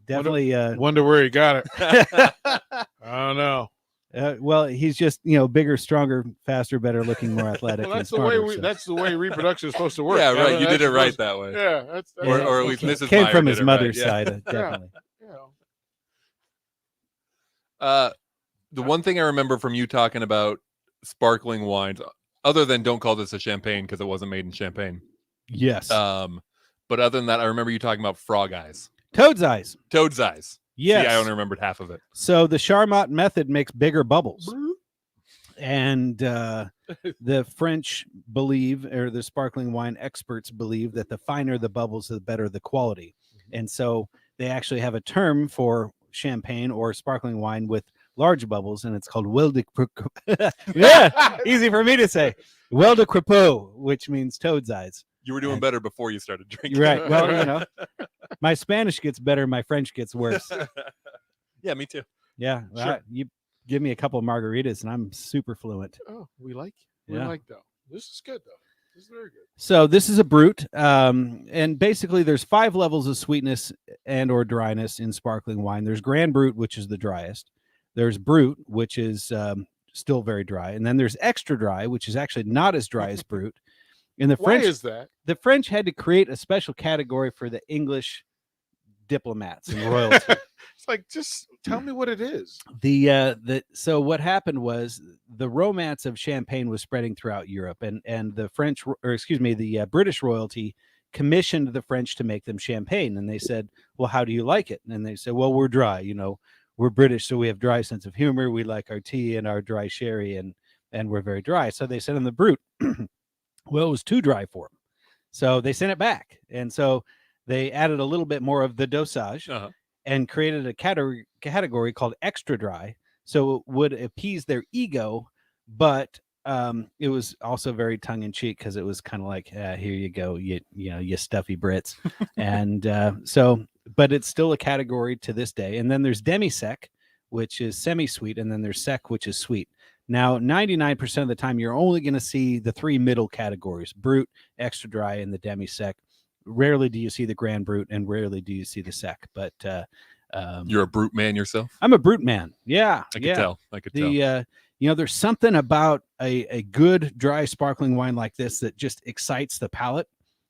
L: Definitely.
A: Wonder where he got it. I don't know.
L: Well, he's just bigger, stronger, faster, better looking, more athletic.
A: Well, that's
L: and
A: the way
L: smarter, so.
A: that's the way reproduction is supposed to work.
M: Yeah, right. You did it right
A: supposed-
M: that way.
A: Yeah, that's
M: Or at least Mrs.
L: Came
M: Meyer
L: from
M: did
L: his
M: it
L: mother's
M: right, yeah.
L: side, definitely.
M: The one thing I remember from you talking about sparkling wines, other than don't call this a champagne because it wasn't made in Champagne.
L: Yes.
M: But other than that, I remember you talking about frog eyes.
L: Toad's eyes.
M: Toad's eyes.
L: Yes.
M: See, I only remembered half of it.
L: So the Charmat method makes bigger bubbles. And the French believe, or the sparkling wine experts believe, that the finer the bubbles, the better the quality. And so they actually have a term for champagne or sparkling wine with large bubbles, and it's called Well de Crapeau. Yeah, easy for me to say. Well de Crapeau, which means toad's eyes.
M: You were doing better before you started drinking.
L: Right. Well, my Spanish gets better, my French gets worse.
M: Yeah, me too.
L: Yeah.
A: Sure.
L: You give me a couple of margaritas and I'm super fluent.
A: Oh, we like though. This is good though. This is very good.
L: So this is a brut, and basically there's 5 levels of sweetness and or dryness in sparkling wine. There's Grand Brut, which is the driest. There's Brut, which is still very dry, and then there's Extra Dry, which is actually not as dry as Brut. In the
A: Why
L: French,
A: is that?
L: The French had to create a special category for the English diplomats and royalty.
A: It's like, just tell me what it is.
L: So what happened was the romance of champagne was spreading throughout Europe, and the the British royalty commissioned the French to make them champagne, and they said, well, how do you like it? And they said, well, we're dry, we're British, so we have dry sense of humor, we like our tea and our dry sherry, and we're very dry. So they said in the Brut, well, it was too dry for them, so they sent it back, and so they added a little bit more of the dosage and created a category called Extra Dry, so it would appease their ego, but it was also very tongue-in-cheek because it was kind of like, here you go, you stuffy Brits. And but it's still a category to this day. And then there's demi-sec, which is semi-sweet, and then there's sec, which is sweet. Now, 99% of the time, you're only going to see the 3 middle categories: Brut, Extra Dry, and the demi-sec. Rarely do you see the Grand Brut, and rarely do you see the sec. But
M: you're a brute man yourself.
L: I'm a brute man. Yeah,
M: I could tell.
L: There's something about a good dry sparkling wine like this that just excites the palate.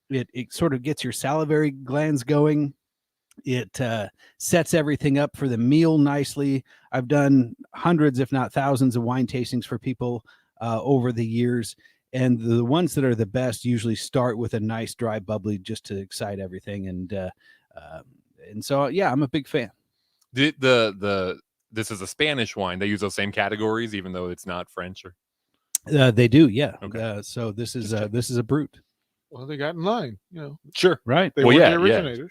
L: It sort of gets your salivary glands going. It sets everything up for the meal nicely. I've done hundreds, if not thousands, of wine tastings for people over the years. And the ones that are the best usually start with a nice dry bubbly just to excite everything. And so, yeah, I'm a big fan.
M: This is a Spanish wine. They use those same categories, even though it's not French. Or
L: they do, yeah.
M: Okay.
L: So this is a brut.
A: Well, they got in line,
M: Sure,
L: right.
A: They were the originators.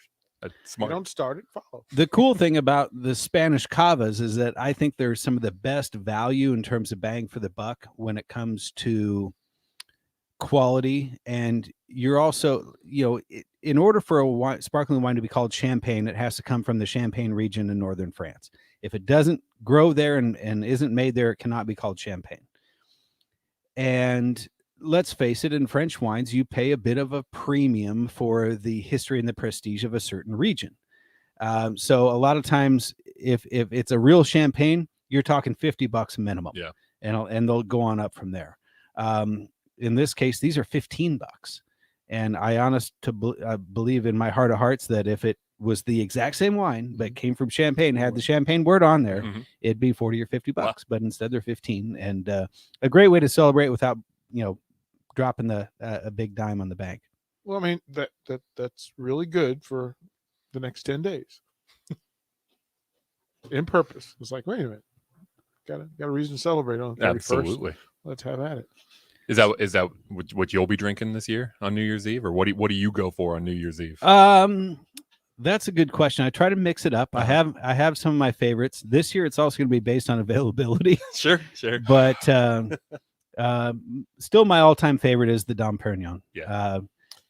M: Smart.
A: You don't start it, follow.
L: The cool thing about the Spanish cavas is that I think there's some of the best value in terms of bang for the buck when it comes to quality. And you're also, in order for a sparkling wine to be called champagne, it has to come from the Champagne region in northern France. If it doesn't grow there and isn't made there, it cannot be called champagne. And let's face it, in French wines, you pay a bit of a premium for the history and the prestige of a certain region. So a lot of times, if it's a real champagne, you're talking $50 minimum.
M: Yeah.
L: And they'll go on up from there. In this case, these are $15. And I believe in my heart of hearts that if it was the exact same wine, but came from Champagne, had the Champagne word on there,
M: Mhm.
L: it'd be 40 or 50 bucks. But instead they're 15, and a great way to celebrate without, dropping a big dime on the bank.
A: Well, I mean that's really good for the next 10 days. In purpose. It's like, wait a minute, got a reason to celebrate on the 31st.
M: Absolutely.
A: Let's have at it.
M: Is that what you'll be drinking this year on New Year's Eve, or what do you go for on New Year's Eve?
L: That's a good question. I try to mix it up. I have some of my favorites this year. It's also going to be based on availability.
M: Sure.
L: But still, my all-time favorite is the Dom Perignon.
M: Yeah.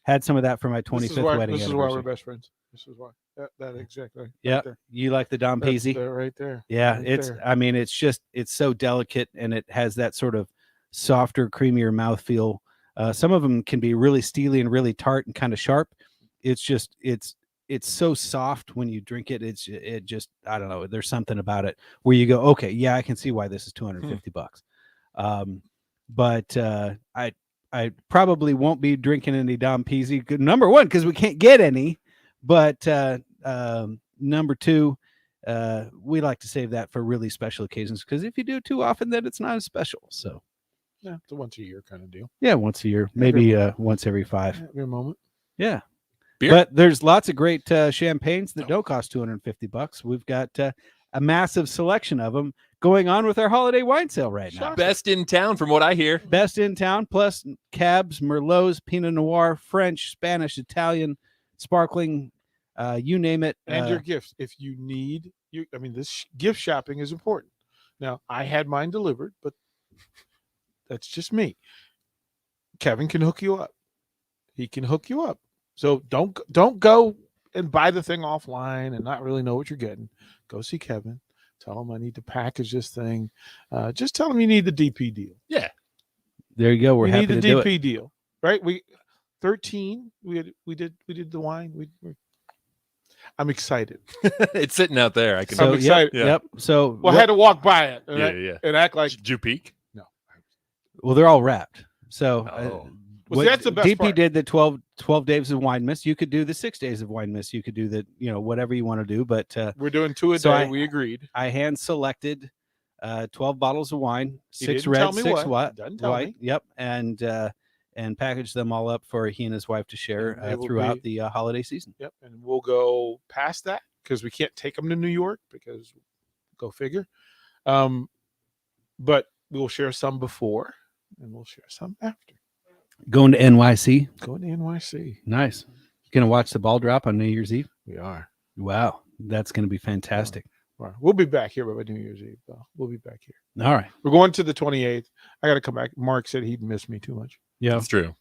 L: Had some of that for my 25th wedding.
A: This is why we're best friends. This is why. That exactly.
L: Yeah.
A: Right,
L: You like the Dom
A: That's
L: Pizzi?
A: right there.
L: Yeah.
A: Right
L: It's.
A: there.
L: I mean, it's so delicate, and it has that sort of softer, creamier mouthfeel. Some of them can be really steely and really tart and kind of sharp. It's so soft when you drink it. It just, I don't know. There's something about it where you go, okay, yeah, I can see why this is 250 bucks. But I probably won't be drinking any Dom Pizzi. Number one, because we can't get any. But number two, we like to save that for really special occasions, because if you do it too often, then it's not as special. So
A: Yeah, it's a once a year kind of deal.
L: yeah, once a year, maybe once every 5.
A: Every moment.
L: Yeah.
M: Beer?
L: But there's lots of great champagnes that don't cost 250 bucks. We've got a massive selection of them going on with our holiday wine sale right now.
M: Best in town, from what I hear.
L: Best in town, plus Cabs, Merlots, Pinot Noir, French, Spanish, Italian, sparkling, you name it.
A: And your gifts. If you need, this gift shopping is important. Now, I had mine delivered, but that's just me. Kevin can hook you up. He can hook you up. So don't go and buy the thing offline and not really know what you're getting. Go see Kevin. Tell him I need to package this thing. Just tell him you need the DP deal.
M: Yeah.
L: There you go. We're happy
A: need
L: to
A: the
L: do
A: DP
L: it.
A: deal, right? 13. We did the wine. I'm excited.
M: It's sitting out there. I'm
A: excited.
L: Yep. So
A: I had to walk by it
M: Yeah.
A: and act like.
M: Did you peek?
A: No.
L: Well, they're all wrapped. So
A: Well, see, that's the best
L: DP
A: part.
L: did the 12 days of wine miss. You could do the 6 days of wine miss. You could do the, whatever you want to do. But
A: We're doing 2 a
L: so
A: day. We agreed.
L: I hand selected 12 bottles of wine,
A: He
L: 6
A: didn't
L: red,
A: tell me
L: 6
A: what. Doesn't tell
L: white.
A: me.
L: Yep. And packaged them all up for he and his wife to share
A: And it will
L: throughout
A: be-
L: the holiday season.
A: Yep. And we'll go past that because we can't take them to New York because go figure. But we'll share some before and we'll share some after.
L: Going to NYC.
A: Going to NYC.
L: Nice. Gonna watch the ball drop on New Year's Eve.
A: We are.
L: Wow. That's gonna be fantastic.
A: All right. We'll be back here by New Year's Eve, though. We'll be back here.
L: All right.
A: We're going to the 28th. I got to come back. Mark said he'd miss me too much.
L: Yeah.
M: It's true.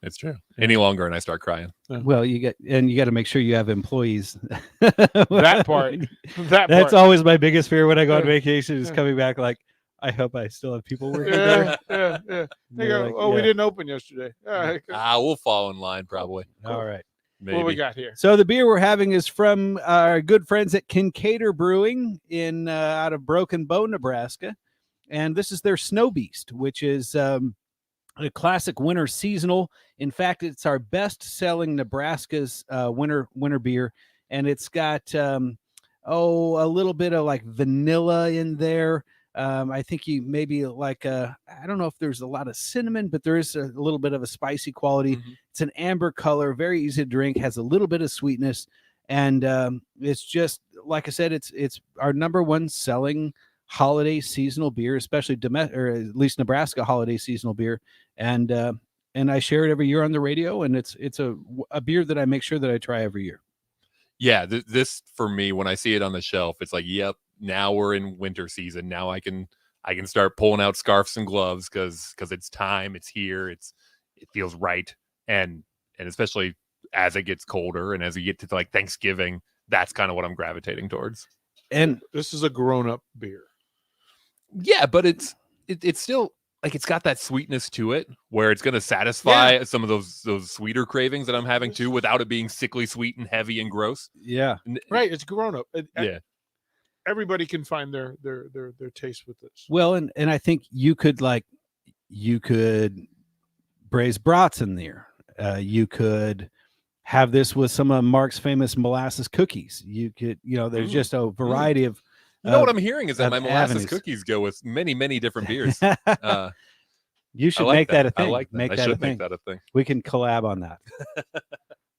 M: Any longer and I start crying.
L: Well, you got to make sure you have employees.
A: That part.
L: That's always my biggest fear when I go on
A: Yeah.
L: vacation is
A: Yeah.
L: coming back like, I hope I still have people working
A: Yeah,
L: there.
A: yeah. They
L: They're
A: go,
L: like,
A: oh, we
L: yeah.
A: didn't open yesterday. All right.
M: We'll fall in line probably.
L: All right.
M: Maybe.
A: What we got here?
L: So the beer we're having is from our good friends at Kincaidor Brewing in out of Broken Bow, Nebraska, and this is their Snow Beast, which is a classic winter seasonal. In fact, it's our best-selling Nebraska's winter beer, and it's got a little bit of like vanilla in there. I think you maybe like I don't know if there's a lot of cinnamon, but there is a little bit of a spicy quality. It's an amber color, very easy to drink, has a little bit of sweetness, and it's just like I said, it's our number one selling holiday seasonal beer, especially or at least Nebraska holiday seasonal beer, and I share it every year on the radio, and it's a beer that I make sure that I try every year.
M: Yeah, this for me, when I see it on the shelf, it's like, yep, now we're in winter season. Now I can start pulling out scarves and gloves because it's time. It's here. It feels right, and especially as it gets colder and as we get to like Thanksgiving, that's kind of what I'm gravitating towards.
L: And
A: this is a grown-up beer.
M: Yeah, but it's still like it's got that sweetness to it where it's going to satisfy some of those sweeter cravings that I'm having too, without it being sickly sweet and heavy and gross.
L: Yeah,
A: right. It's grown-up.
M: Yeah.
A: Everybody can find their taste with this.
L: Well, and I think you could braise brats in there. You could have this with some of Mark's famous molasses cookies. You could, there's just a variety of.
M: You know what I'm hearing is that
L: of
M: my molasses
L: avenues.
M: cookies go with many different beers.
L: You should
M: I like
L: make that a thing.
M: I like that.
L: Make
M: I
L: that a
M: should
L: thing.
M: make that a thing.
L: We can collab on that.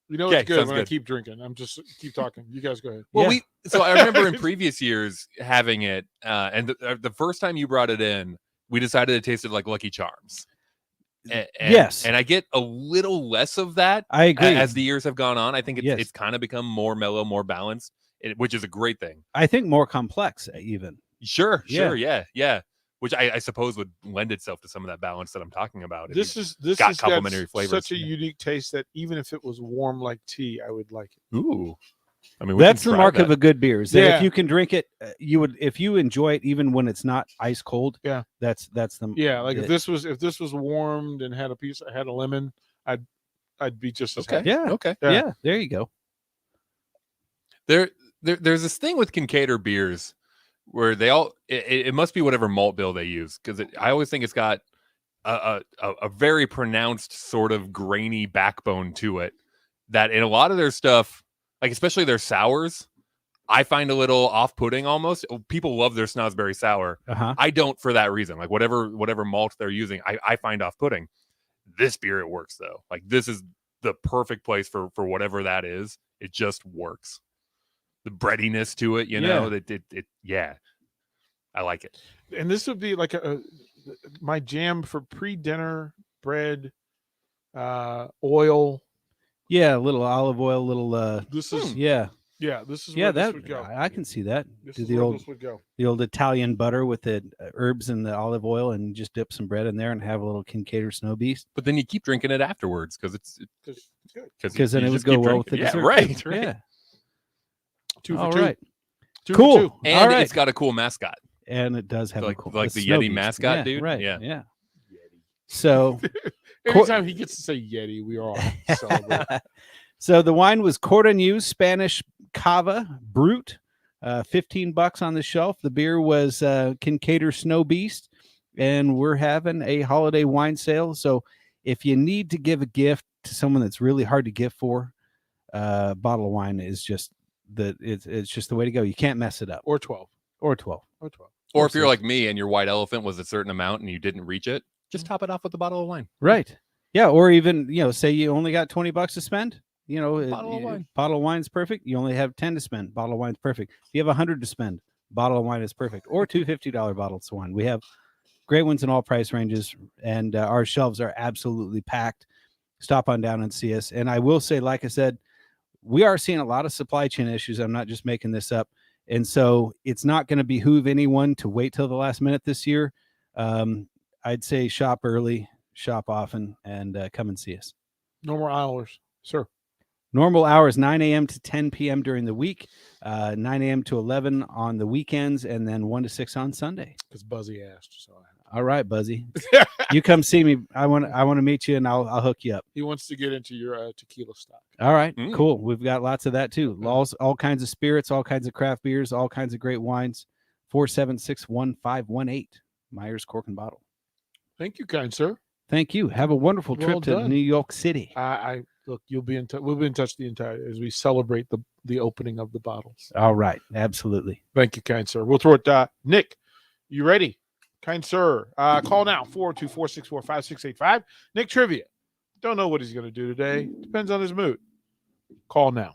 A: You know
M: Okay,
A: it's good
M: sounds
A: when I
M: good.
A: keep drinking. I'm just keep talking. You guys go ahead.
M: Well, so I remember in previous years having it, and the first time you brought it in, we decided it tasted like Lucky Charms.
L: Yes.
M: And I get a little less of that.
L: I agree.
M: As the years have gone on, I think
L: Yes.
M: it's kind of become more mellow, more balanced, which is a great thing.
L: I think more complex even.
M: Sure,
L: Yeah.
M: yeah. Which I suppose would lend itself to some of that balance that I'm talking about. if
A: This
M: you
A: has
M: got
A: got
M: complementary flavors.
A: such a unique taste that even if it was warm like tea, I would like it.
M: Ooh, I mean, we
L: That's
M: can
L: the
M: try
L: mark
M: that.
L: of a good beer. Is that
A: Yeah.
L: if you can drink it, you would. If you enjoy it, even when it's not ice cold.
A: Yeah.
L: That's the.
A: Yeah, like
L: the-
A: if this was warmed and had a lemon, I'd be just as
M: Okay.
A: happy.
L: Yeah.
M: Okay.
L: Yeah. There you go.
M: There's this thing with Kincaidor beers where they all it must be whatever malt bill they use, because I always think it's got a very pronounced sort of grainy backbone to it that in a lot of their stuff, like especially their sours, I find a little off-putting almost. People love their Snosberry sour.
L: Uh-huh.
M: I don't for that reason. Like whatever malt they're using, I find off-putting. This beer, it works though. Like this is the perfect place for whatever that is. It just works. The breadiness to it, know, that yeah. I like it.
A: And this would be like my jam for pre-dinner bread, oil.
L: Yeah, a little olive oil, little.
A: This is
L: Yeah.
A: this is
L: Yeah,
A: where
L: that
A: this would go.
L: I can see that.
A: This
L: Do
A: is
L: the
A: where
L: old
A: this would go.
L: the old Italian butter with the herbs and the olive oil, and just dip some bread in there and have a little Kincaidor Snow Beast.
M: But then you keep drinking it afterwards because it's
A: good.
L: Because then
M: you
L: it would
M: just
L: go
M: keep
L: well with
M: drinking.
L: the dessert.
M: Right,
L: too.
M: right.
L: Yeah.
A: 2 for
L: All
A: 2.
L: right.
A: 2 for
L: Cool.
A: 2.
M: And
L: All right.
M: it's got a cool mascot.
L: And it does have
M: Like-
L: a cool,
M: like the
L: Snow
M: Yeti
L: Beast.
M: mascot
L: Yeah,
M: dude?
L: Right.
M: Yeah.
L: Yeah. So
A: Anytime he gets to say Yeti, we are all celebrate.
L: So the wine was Cordon Spanish Cava Brut, $15 on the shelf. The beer was Kincaidor Snow Beast, and we're having a holiday wine sale. So if you need to give a gift to someone that's really hard to gift for, bottle of wine is just it's just the way to go. You can't mess it up.
A: Or 12.
L: Or 12.
A: Or 12.
M: Or if you're like me and your white elephant was a certain amount and you didn't reach it, just top it off with a bottle of wine.
L: Right. Yeah. Or even, say you only got $20 to spend.
M: Bottle of wine.
L: Bottle of wine's perfect. You only have 10 to spend. Bottle of wine's perfect. If you have 100 to spend, bottle of wine is perfect. Or two $50 bottles of wine. We have great ones in all price ranges, and our shelves are absolutely packed. Stop on down and see us. And I will say, like I said, we are seeing a lot of supply chain issues. I'm not just making this up. And so it's not going to behoove anyone to wait till the last minute this year. I'd say shop early, shop often, and come and see us.
A: No more hours, sir.
L: Normal hours, 9 a.m. to 10 p.m. during the week, 9 a.m. to 11 on the weekends, and then 1 to 6 on Sunday.
A: Because Buzzy asked. So
L: All right, Buzzy. You come see me. I want to meet you, and I'll hook you up.
A: he wants to get into your tequila stock.
L: All right,
M: Mm.
L: cool. We've got lots of that too. All kinds of spirits, all kinds of craft beers, all kinds of great wines. 476-1518. Myers Cork and Bottle.
A: Thank you, kind sir.
L: Thank you. Have a wonderful
A: Well
L: trip to
A: done.
L: New York City.
A: I look. You'll be in touch. We'll be in touch the entire as we celebrate the opening of the bottles.
L: All right, absolutely.
A: Thank you, kind sir. We'll throw it. Nick, you ready? Kind sir, call now 402-464-5685. Nick Trivia. Don't know what he's going to do today. Depends on his mood. Call now.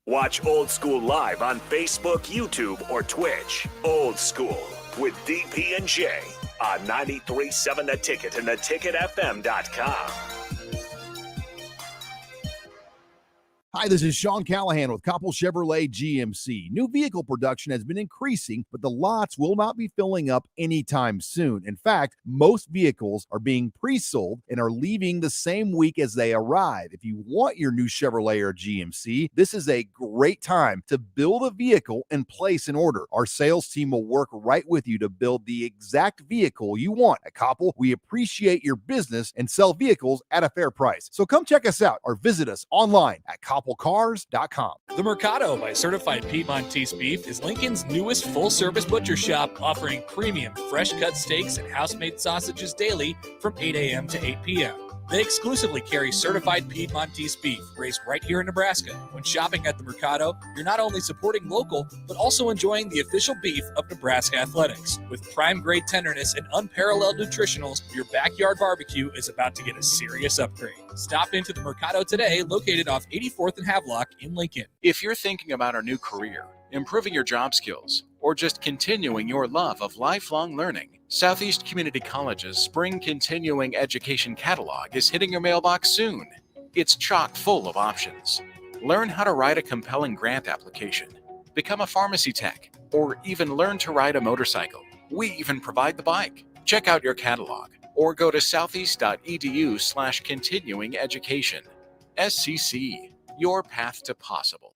D: Watch Old School live on Facebook, YouTube, or Twitch. Old School with DP and J on 93.7 The Ticket and theticketfm.com.
N: Hi, this is Sean Callahan with Koppel Chevrolet GMC. New vehicle production has been increasing, but the lots will not be filling up anytime soon. In fact, most vehicles are being pre-sold and are leaving the same week as they arrive. If you want your new Chevrolet or GMC, this is a great time to build a vehicle and place an order. Our sales team will work right with you to build the exact vehicle you want. At Koppel, we appreciate your business and sell vehicles at a fair price. So come check us out or visit us online at koppelcars.com.
H: The Mercado by Certified Piedmontese Beef is Lincoln's newest full-service butcher shop, offering premium fresh-cut steaks and house-made sausages daily from 8 a.m. to 8 p.m. They exclusively carry certified Piedmontese beef raised right here in Nebraska. When shopping at the Mercado, you're not only supporting local, but also enjoying the official beef of Nebraska Athletics. With prime grade tenderness and unparalleled nutritionals, your backyard barbecue is about to get a serious upgrade. Stop into the Mercado today, located off 84th and Havelock in Lincoln.
O: If you're thinking about a new career, improving your job skills, or just continuing your love of lifelong learning, Southeast Community College's Spring Continuing Education Catalog is hitting your mailbox soon. It's chock full of options. Learn how to write a compelling grant application, become a pharmacy tech, or even learn to ride a motorcycle. We even provide the bike. Check out your catalog or go to southeast.edu/continuing education. SCC, your path to possible.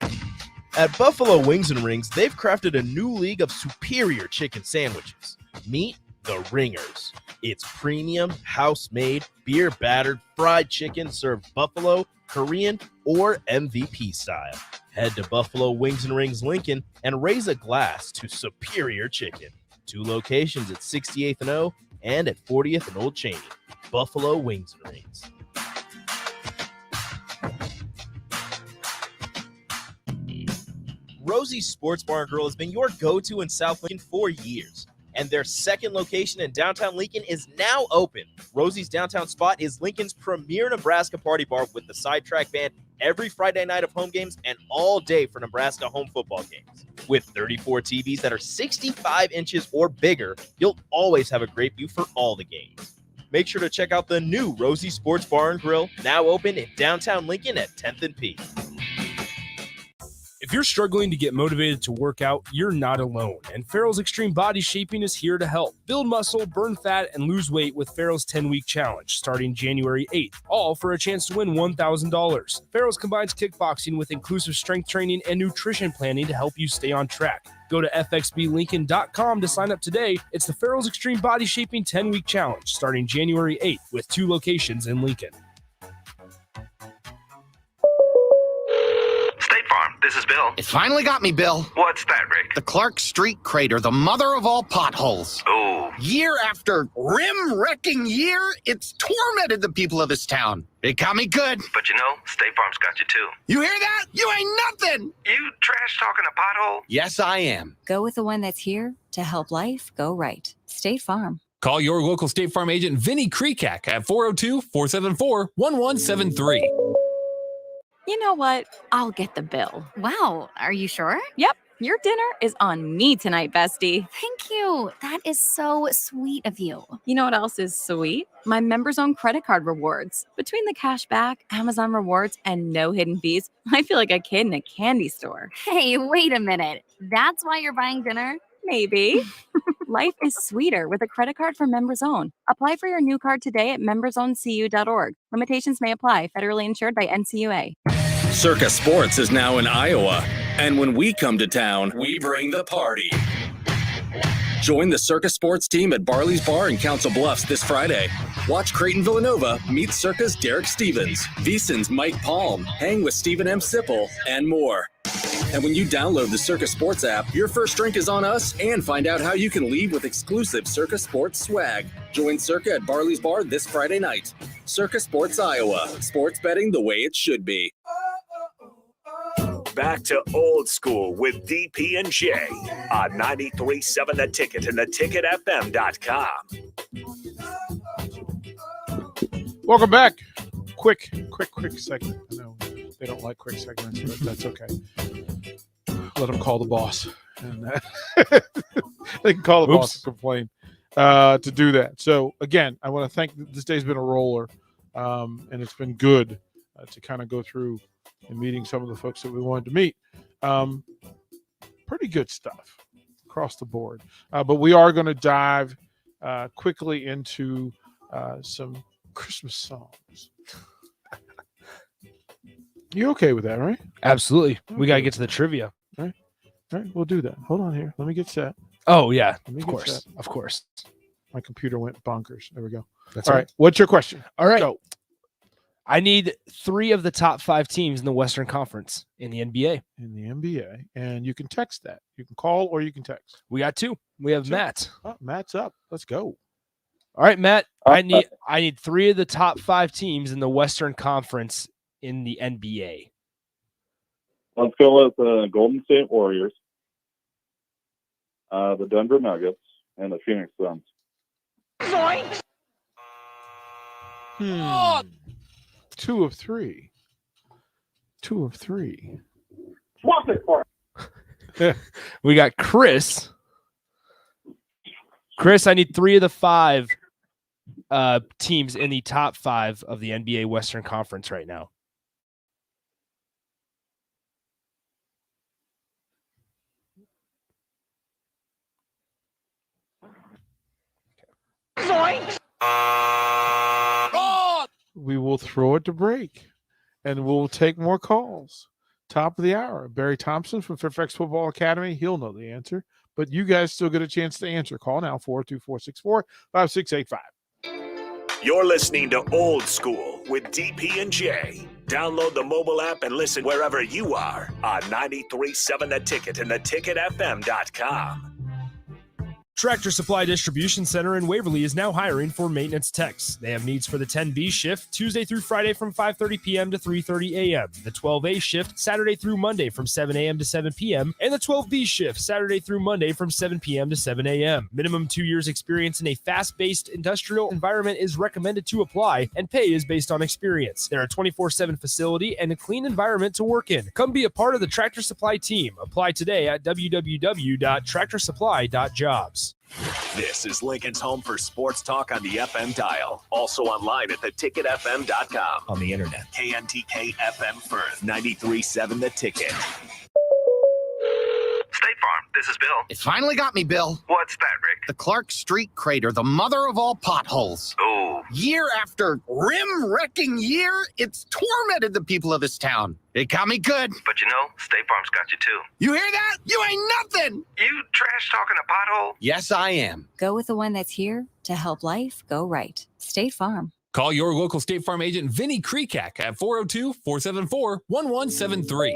E: At Buffalo Wings and Rings, they've crafted a new league of superior chicken sandwiches. Meet the Ringers. It's premium, house-made, beer-battered, fried chicken served buffalo, Korean, or MVP style. Head to Buffalo Wings and Rings Lincoln and raise a glass to superior chicken. 2 locations at 68th and O and at 40th and Old Cheney. Buffalo Wings and Rings. Rosie's Sports Bar and Grill has been your go-to in South Lincoln for years, and their second location in downtown Lincoln is now open. Rosie's downtown spot is Lincoln's premier Nebraska party bar with the Sidetrack Band every Friday night of home games and all day for Nebraska home football games. With 34 TVs that are 65 inches or bigger, you'll always have a great view for all the games. Make sure to check out the new Rosie Sports Bar and Grill, now open in downtown Lincoln at 10th and P.
C: If you're struggling to get motivated to work out, you're not alone, and Farrell's Extreme Body Shaping is here to help. Build muscle, burn fat, and lose weight with Farrell's 10-week challenge starting January 8th, all for a chance to win $1,000. Farrell's combines kickboxing with inclusive strength training and nutrition planning to help you stay on track. Go to fxblincoln.com to sign up today. It's the Farrell's Extreme Body Shaping 10-week challenge starting January 8th with 2 locations in Lincoln.
P: State Farm, this is Bill.
Q: It finally got me, Bill.
P: What's that, Rick?
Q: The Clark Street crater, the mother of all potholes.
P: Oh.
Q: Year after rim-wrecking year, it's tormented the people of this town. It got me good.
P: But you know, State Farm's got you too.
Q: You hear that? You ain't nothing.
P: You trash talking a pothole?
Q: Yes, I am.
I: Go with the one that's here to help life go right. State Farm.
F: Call your local State Farm agent, Vinny Krekak, at 402-474-1173.
I: You know what? I'll get the bill.
R: Wow, are you sure?
I: Yep, your dinner is on me tonight, bestie.
R: Thank you. That is so sweet of you.
I: You know what else is sweet? My members own credit card rewards. Between the cash back, Amazon rewards, and no hidden fees, I feel like a kid in a candy store.
R: Hey, wait a minute. That's why you're buying dinner?
I: Maybe. Life is sweeter with a credit card from Members Own. Apply for your new card today at membersowncu.org. Limitations may apply. Federally insured by NCUA.
S: Circa Sports is now in Iowa, and when we come to town, we bring the party. Join the Circa Sports team at Barley's Bar in Council Bluffs this Friday. Watch Creighton Villanova meet Circa's Derek Stevens, VSiN's Mike Palm, hang with Stephen M. Sipple, and more. And when you download the Circa Sports app, your first drink is on us, and find out how you can leave with exclusive Circa Sports swag. Join Circa at Barley's Bar this Friday night. Circa Sports Iowa. Sports betting the way it should be.
D: Back to Old School with DP and J on 93.7 The Ticket and theticketfm.com.
A: Welcome back. Quick segment. I know they don't like quick segments, but that's okay. Let them call the boss. And they can call the boss and complain to do that. So, again, I want to thank this day's been a roller, and it's been good to kind of go through and meeting some of the folks that we wanted to meet. Pretty good stuff across the board. But we are going to dive quickly into some Christmas songs. You okay with that, right?
C: Absolutely. We got to get to the trivia.
A: All right, we'll do that. Hold on here. Let me get set.
C: Oh, yeah. Of course.
A: My computer went bonkers. There we go.
C: That's
A: all right. What's your question?
C: All right.
A: Go.
C: I need 3 of the top 5 teams in the Western Conference in the NBA.
A: And you can text that. You can call or you can text.
C: We got 2. We have Matt.
A: Oh, Matt's up. Let's go.
C: All right, Matt. I need 3 of the top 5 teams in the Western Conference in the NBA.
T: Let's go with the Golden State Warriors, the Denver Nuggets, and the Phoenix Suns.
A: Oh. 2 of 3. 2 of 3.
C: We got Chris. Chris, I need 3 of the 5 teams in the top 5 of the NBA Western Conference right now.
A: We will throw it to break, and we'll take more calls. Top of the hour, Barry Thompson from Fairfax Football Academy. He'll know the answer, but you guys still get a chance to answer. Call now, 424-645-5685.
D: You're listening to Old School with DP and J. Download the mobile app and listen wherever you are on 93.7 The Ticket and theticketfm.com.
C: Tractor Supply Distribution Center in Waverly is now hiring for maintenance techs. They have needs for the 10B shift Tuesday through Friday from 5:30 p.m. to 3:30 a.m., the 12A shift Saturday through Monday from 7 a.m. to 7 p.m., and the 12B shift Saturday through Monday from 7 p.m. to 7 a.m. Minimum 2 years experience in a fast-paced industrial environment is recommended to apply, and pay is based on experience. They're a 24/7 facility and a clean environment to work in. Come be a part of the Tractor Supply team. Apply today at www.tractorsupply.jobs.
D: This is Lincoln's home for sports talk on the FM dial. Also online at theticketfm.com.
E: On the internet.
D: KNTK FM Firth, 93.7 The Ticket.
P: State Farm, this is Bill.
Q: It finally got me, Bill.
P: What's that, Rick?
Q: The Clark Street crater, the mother of all potholes.
P: Oh.
Q: Year after rim-wrecking year, it's tormented the people of this town. It got me good.
P: But you know, State Farm's got you too.
Q: You hear that? You ain't nothing.
P: You trash talking a pothole?
Q: Yes, I am.
I: Go with the one that's here to help life go right. State Farm.
F: Call your local State Farm agent, Vinny Krekak, at 402-474-1173.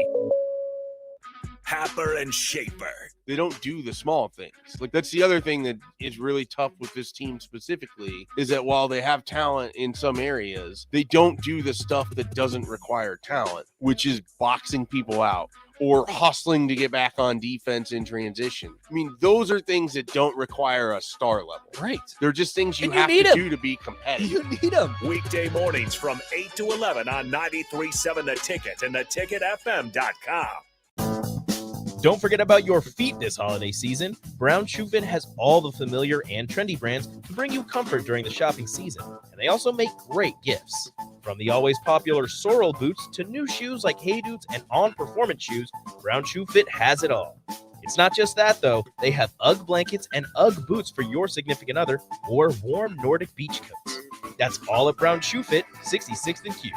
D: Happer and Shaper.
U: They don't do the small things. Like, that's the other thing that is really tough with this team specifically, is that while they have talent in some areas, they don't do the stuff that doesn't require talent, which is boxing people out or hustling to get back on defense in transition. I mean, those are things that don't require a star level.
F: Right.
U: They're just things you
E: And you
U: have
E: need
U: to
E: 'em.
U: do to be competitive.
E: You need them.
D: Weekday mornings from 8 to 11 on 93.7 The Ticket and theticketfm.com.
E: Don't forget about your feet this holiday season. Brown Shoe Fit has all the familiar and trendy brands to bring you comfort during the shopping season. And they also make great gifts. From the always popular Sorrel boots to new shoes like Hey Dudes and On Performance shoes, Brown Shoe Fit has it all. It's not just that, though. They have UGG blankets and UGG boots for your significant other or warm Nordic beach coats. That's all at Brown Shoe Fit, 66th and Q.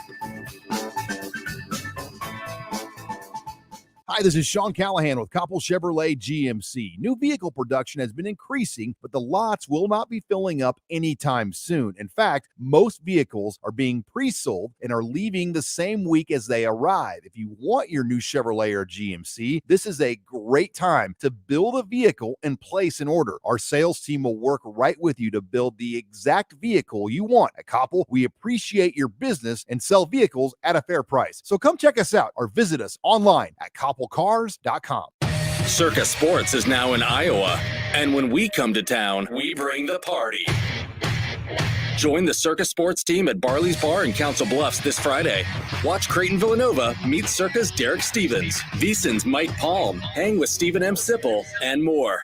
N: Hi, this is Sean Callahan with Koppel Chevrolet GMC. New vehicle production has been increasing, but the lots will not be filling up anytime soon. In fact, most vehicles are being pre-sold and are leaving the same week as they arrive. If you want your new Chevrolet or GMC, this is a great time to build a vehicle and place an order. Our sales team will work right with you to build the exact vehicle you want. At Koppel, we appreciate your business and sell vehicles at a fair price. So come check us out or visit us online at koppelcars.com.
S: Circa Sports is now in Iowa, and when we come to town, we bring the party. Join the Circa Sports team at Barley's Bar in Council Bluffs this Friday. Watch Creighton Villanova meet Circa's Derek Stevens, VSiN's Mike Palm, hang with Stephen M. Sipple, and more.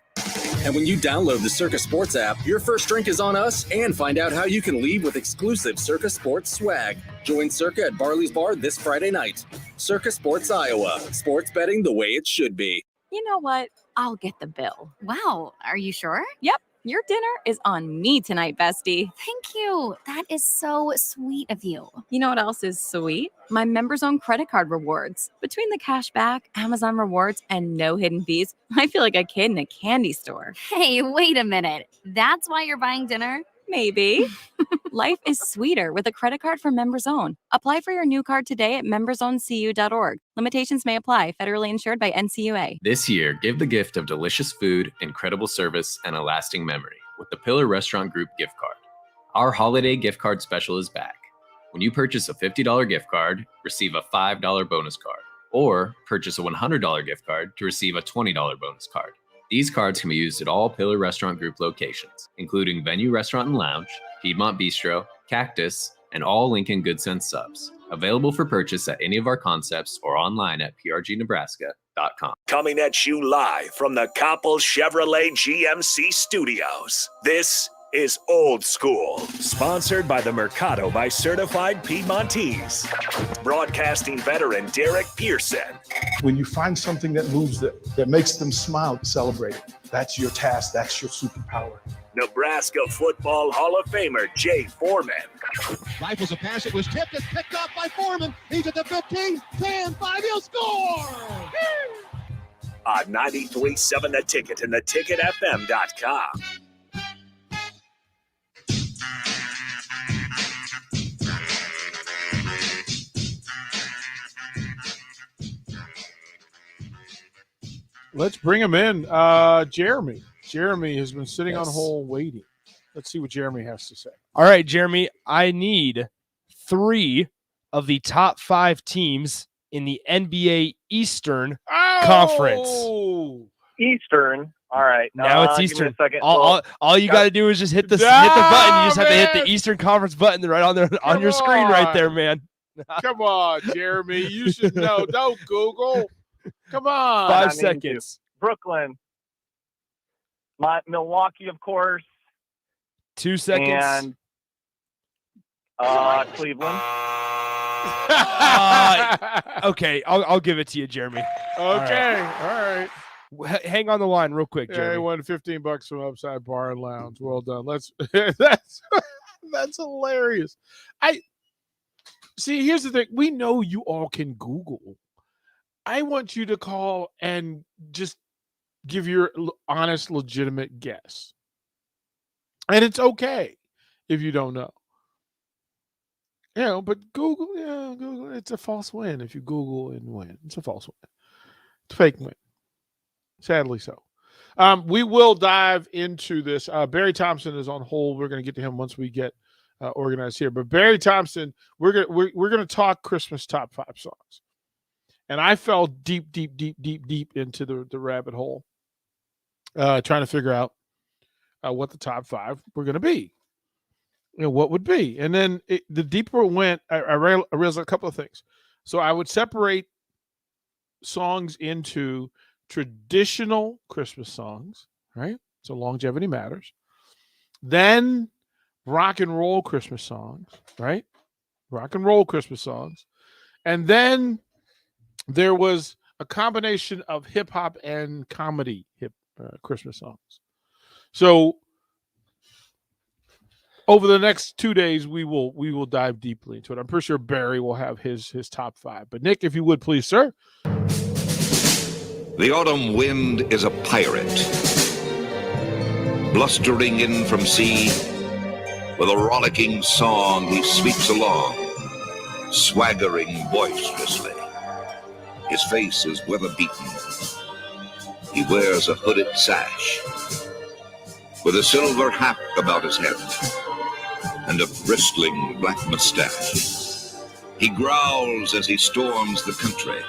S: And when you download the Circa Sports app, your first drink is on us, and find out how you can leave with exclusive Circa Sports swag. Join Circa at Barley's Bar this Friday night. Circa Sports Iowa. Sports betting the way it should be.
I: You know what? I'll get the bill.
R: Wow, are you sure?
I: Yep. Your dinner is on me tonight, bestie.
R: Thank you. That is so sweet of you.
I: You know what else is sweet? My members own credit card rewards. Between the cash back, Amazon rewards, and no hidden fees, I feel like a kid in a candy store.
R: Hey, wait a minute. That's why you're buying dinner?
I: Maybe. Life is sweeter with a credit card from Members Own. Apply for your new card today at membersowncu.org. Limitations may apply. Federally insured by NCUA.
V: This year, give the gift of delicious food, incredible service, and a lasting memory with the Pillar Restaurant Group gift card.
B: Our holiday gift card special is back. When you purchase a $50 gift card, receive a $5 bonus card, or purchase a $100 gift card to receive a $20 bonus card. These cards can be used at all Pillar Restaurant Group locations, including Venue Restaurant and Lounge, Piedmont Bistro, Cactus, and all Lincoln Good Sense subs. Available for purchase at any of our concepts or online at prgnebraska.com.
D: Coming at you live from the Coppel Chevrolet GMC studios. This is Old School, sponsored by the Mercado by Certified Piedmontese. Broadcasting veteran Derek Pearson.
V: When you find something that moves that makes them smile, celebrate it. That's your task. That's your superpower.
D: Nebraska Football Hall of Famer Jay Foreman.
W: Rifles a pass. It was tipped. It's picked up by Foreman. He's at the 15, 10, 5. He'll score.
D: On 93.7 The Ticket and theticketfm.com.
A: Let's bring him in. Jeremy. Jeremy has been sitting on hold waiting. Let's see what Jeremy has to say.
C: All right, Jeremy, I need 3 of the top 5 teams in the NBA Eastern Conference.
X: Eastern. All right.
C: Now it's
X: give me a
C: Eastern.
X: second.
C: All you got to do is just hit the button. You just have to hit the Eastern Conference button right on there on your screen right there, man.
A: Come on, Jeremy. You should know. Don't Google. Come on.
C: 5 seconds.
X: Brooklyn. Milwaukee, of course.
C: 2 seconds.
X: And Cleveland.
C: Okay, I'll give it to you, Jeremy.
A: Okay. All right.
C: Hang on the line real quick,
A: Yeah,
C: Jeremy.
A: he won $15 from Upside Bar and Lounge. Well done. That's hilarious. I see. Here's the thing. We know you all can Google. I want you to call and just give your honest, legitimate guess. And it's okay if you don't know. You know, but Google, it's a false win if you Google and win. It's a false win. It's a fake win. Sadly so. We will dive into this. Barry Thompson is on hold. We're going to get to him once we get organized here. But Barry Thompson, we're going to talk Christmas top 5 songs. And I fell deep into the rabbit hole, trying to figure out what the top 5 were going to be. You know, what would be. And then the deeper it went, I realized a couple of things. So I would separate songs into traditional Christmas songs, right? So longevity matters. Then rock and roll Christmas songs, right? Rock and roll Christmas songs. And then there was a combination of hip hop and comedy Christmas songs. So over the next 2 days, we will dive deeply into it. I'm pretty sure Barry will have his top 5. But Nick, if you would please, sir.
Y: The autumn wind is a pirate, blustering in from sea. With a rollicking song, he sweeps along, swaggering boisterously. His face is weather-beaten. He wears a hooded sash, with a silver hat about his head, and a bristling black mustache. He growls as he storms the country,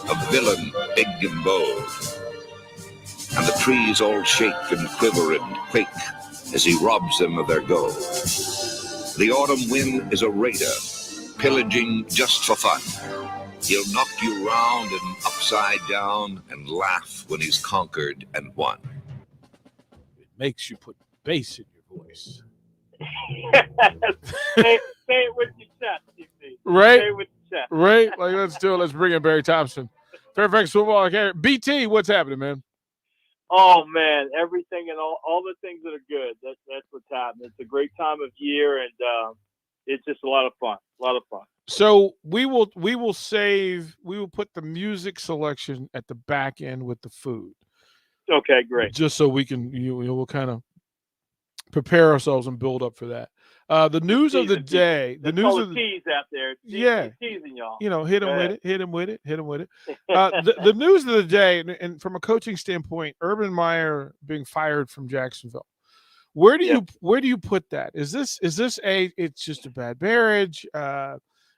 Y: a villain big and bold. And the trees all shake and quiver and quake as he robs them of their gold. The autumn wind is a raider, pillaging just for fun. He'll knock you round and upside down and laugh when he's conquered and won.
A: It makes you put bass in your voice.
X: say it with your chest, DC.
A: Right?
X: Say it with your chest.
A: Right? Like, let's do it. Let's bring in Barry Thompson. Fairfax Football Academy. BT, what's happening, man?
X: Oh man, everything and all the things that are good. That's what's happening. It's a great time of year, and it's just a lot of fun. A lot of fun.
A: So we will put the music selection at the back end with the food.
X: Okay, great.
A: Just so we can we'll kind of prepare ourselves and build up for that. The news of the day. The news of the
X: tease out there.
A: Yeah.
X: Teasing y'all.
A: Hit him with it. Hit him with it. Hit him with it. The news of the day, and from a coaching standpoint, Urban Meyer being fired from Jacksonville. Where do you put that? Is this it's just a bad marriage?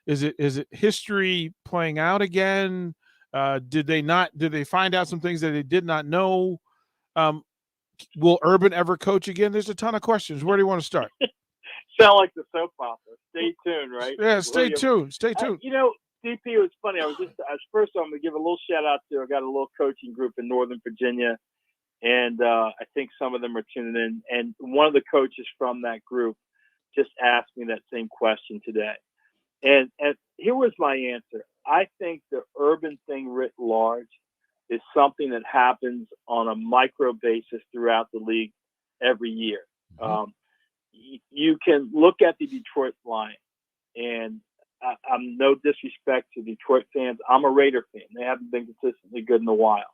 A: Is it history playing out again? Did they find out some things that they did not know? Will Urban ever coach again? There's a ton of questions. Where do you want to start?
X: Sound like the soap opera. Stay tuned, right?
A: Yeah, stay tuned. Stay tuned.
X: DP, it was funny. First I'm going to give a little shout out to, I got a little coaching group in Northern Virginia, and I think some of them are tuning in. And one of the coaches from that group just asked me that same question today. And here was my answer. I think the Urban thing writ large is something that happens on a micro basis throughout the league every year. You can look at the Detroit Lions, and I'm no disrespect to Detroit fans. I'm a Raider fan. They haven't been consistently good in a while.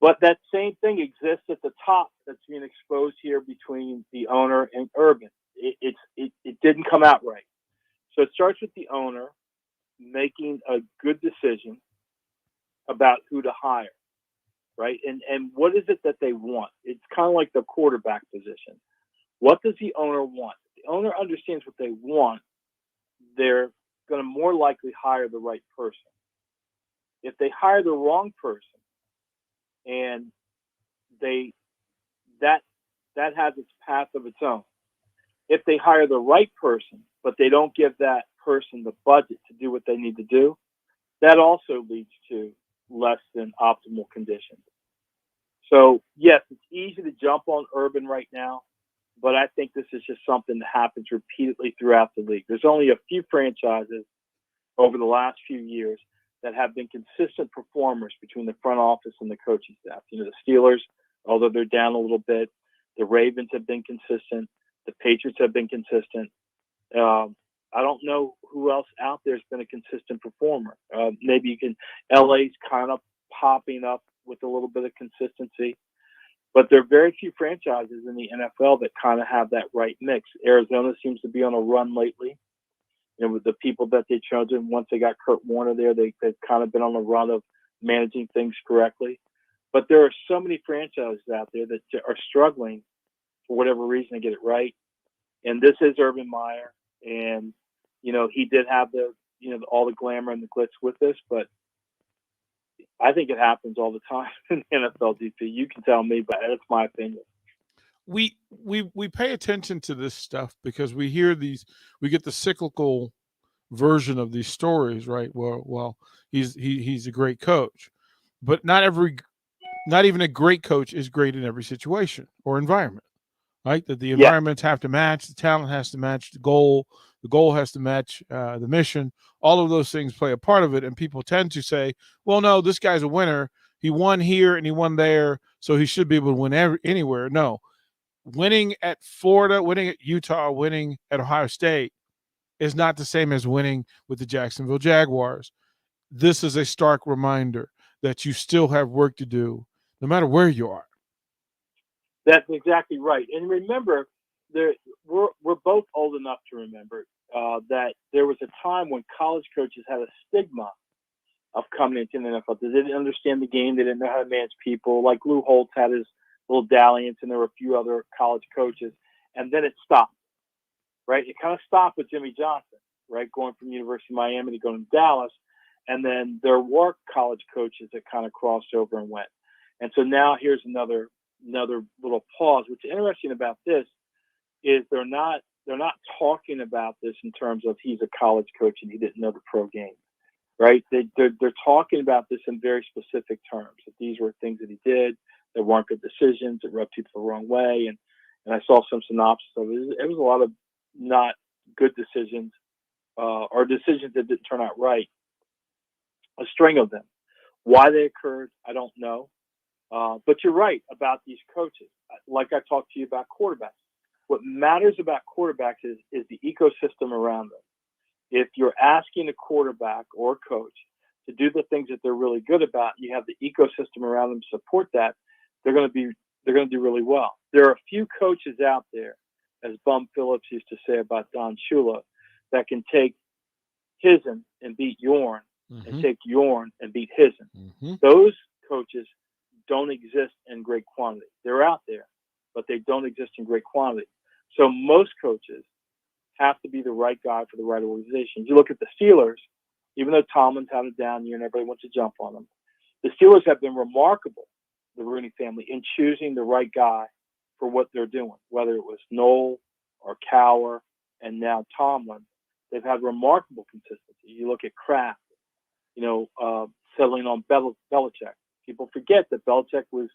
X: But that same thing exists at the top that's being exposed here between the owner and Urban. It didn't come out right. So it starts with the owner making a good decision about who to hire, right? And what is it that they want? It's kind of like the quarterback position. What does the owner want? If the owner understands what they want, they're going to more likely hire the right person. If they hire the wrong person, and that has its path of its own. If they hire the right person, but they don't give that person the budget to do what they need to do, that also leads to less than optimal conditions. So yes, it's easy to jump on Urban right now, but I think this is just something that happens repeatedly throughout the league. There's only a few franchises over the last few years that have been consistent performers between the front office and the coaching staff. The Steelers, although they're down a little bit, the Ravens have been consistent. The Patriots have been consistent. I don't know who else out there has been a consistent performer. Maybe LA's kind of popping up with a little bit of consistency. But there are very few franchises in the NFL that kind of have that right mix. Arizona seems to be on a run lately. With the people that they chosen, once they got Kurt Warner there, they've kind of been on the run of managing things correctly. But there are so many franchises out there that are struggling for whatever reason to get it right. And this is Urban Meyer. And, he did have all the glamour and the glitz with this, but I think it happens all the time in the NFL, DP. You can tell me, but that's my opinion.
A: We pay attention to this stuff because we get the cyclical version of these stories, right? Well, he's a great coach, but not even a great coach is great in every situation or environment, right? That the environments have to match, the talent has to match the goal has to match the mission. All of those things play a part of it, and people tend to say, well, no, this guy's a winner. He won here and he won there, so he should be able to win anywhere. No. Winning at Florida, winning at Utah, winning at Ohio State is not the same as winning with the Jacksonville Jaguars. This is a stark reminder that you still have work to do no matter where you are.
X: That's exactly right. And remember, we're both old enough to remember that there was a time when college coaches had a stigma of coming into the NFL. They didn't understand the game. They didn't know how to manage people. Like Lou Holtz had his little dalliance, and there were a few other college coaches, and then it stopped, right? It kind of stopped with Jimmy Johnson, right? Going from University of Miami to going to Dallas, and then there were college coaches that kind of crossed over and went. And so now here's another little pause. What's interesting about this is they're not talking about this in terms of he's a college coach and he didn't know the pro game, right? They're talking about this in very specific terms, that these were things that he did that weren't good decisions, that rubbed people the wrong way. And I saw some synopsis of it. It was a lot of not good decisions or decisions that didn't turn out right. A string of them. Why they occurred, I don't know. But you're right about these coaches. Like I talked to you about quarterbacks. What matters about quarterbacks is the ecosystem around them. If you're asking a quarterback or coach to do the things that they're really good about, you have the ecosystem around them to support that, they're going to do really well. There are a few coaches out there, as Bum Phillips used to say about Don Shula, that can take Hisn and beat Yorn, and take Yorn and beat Hisn. Those coaches don't exist in great quantity. They're out there, but they don't exist in great quantity. So most coaches have to be the right guy for the right organization. You look at the Steelers, even though Tomlin's had a down year and everybody wants to jump on them, the Steelers have been remarkable, the Rooney family, in choosing the right guy for what they're doing, whether it was Noel or Cowher and now Tomlin. They've had remarkable consistency. You look at Kraft, settling on Belichick. People forget that Belichick was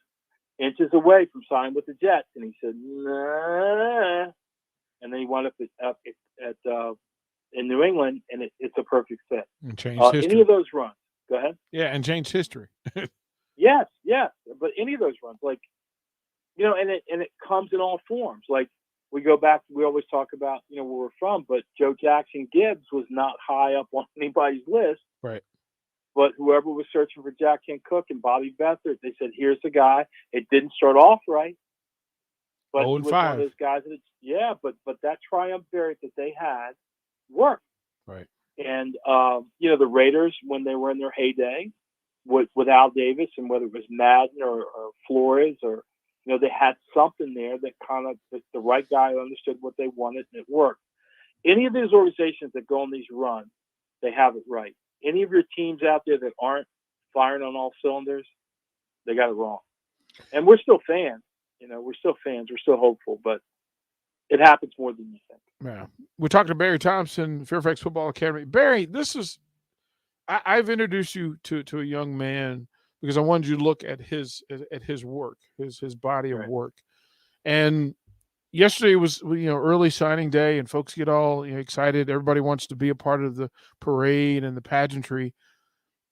X: inches away from signing with the Jets, and he said, nah. And then he wound up in New England, and it's a perfect fit.
A: And changed history.
X: Any of those runs. Go ahead.
A: Yeah, and changed history.
X: Yes. But any of those runs, and it comes in all forms. Like, we go back, we always talk about, where we're from, but Joe Jackson Gibbs was not high up on anybody's list.
A: Right.
X: But whoever was searching for Jack Kent Cook and Bobby Beathard, they said, here's the guy. It didn't start off right. But he was one of those guys but that triumvirate that they had worked.
A: Right.
X: And, the Raiders, when they were in their heyday with Al Davis, and whether it was Madden or Flores or, they had something there that kind of the right guy understood what they wanted, and it worked. Any of these organizations that go on these runs, they have it right. Any of your teams out there that aren't firing on all cylinders, they got it wrong. And we're still fans. We're still fans. We're still hopeful, but it happens more than you think.
A: Yeah. We talked to Barry Thompson, Fairfax Football Academy. Barry, I've introduced you to a young man because I wanted you to look at his work, his body of work. And yesterday was, early signing day, and folks get all excited. Everybody wants to be a part of the parade and the pageantry.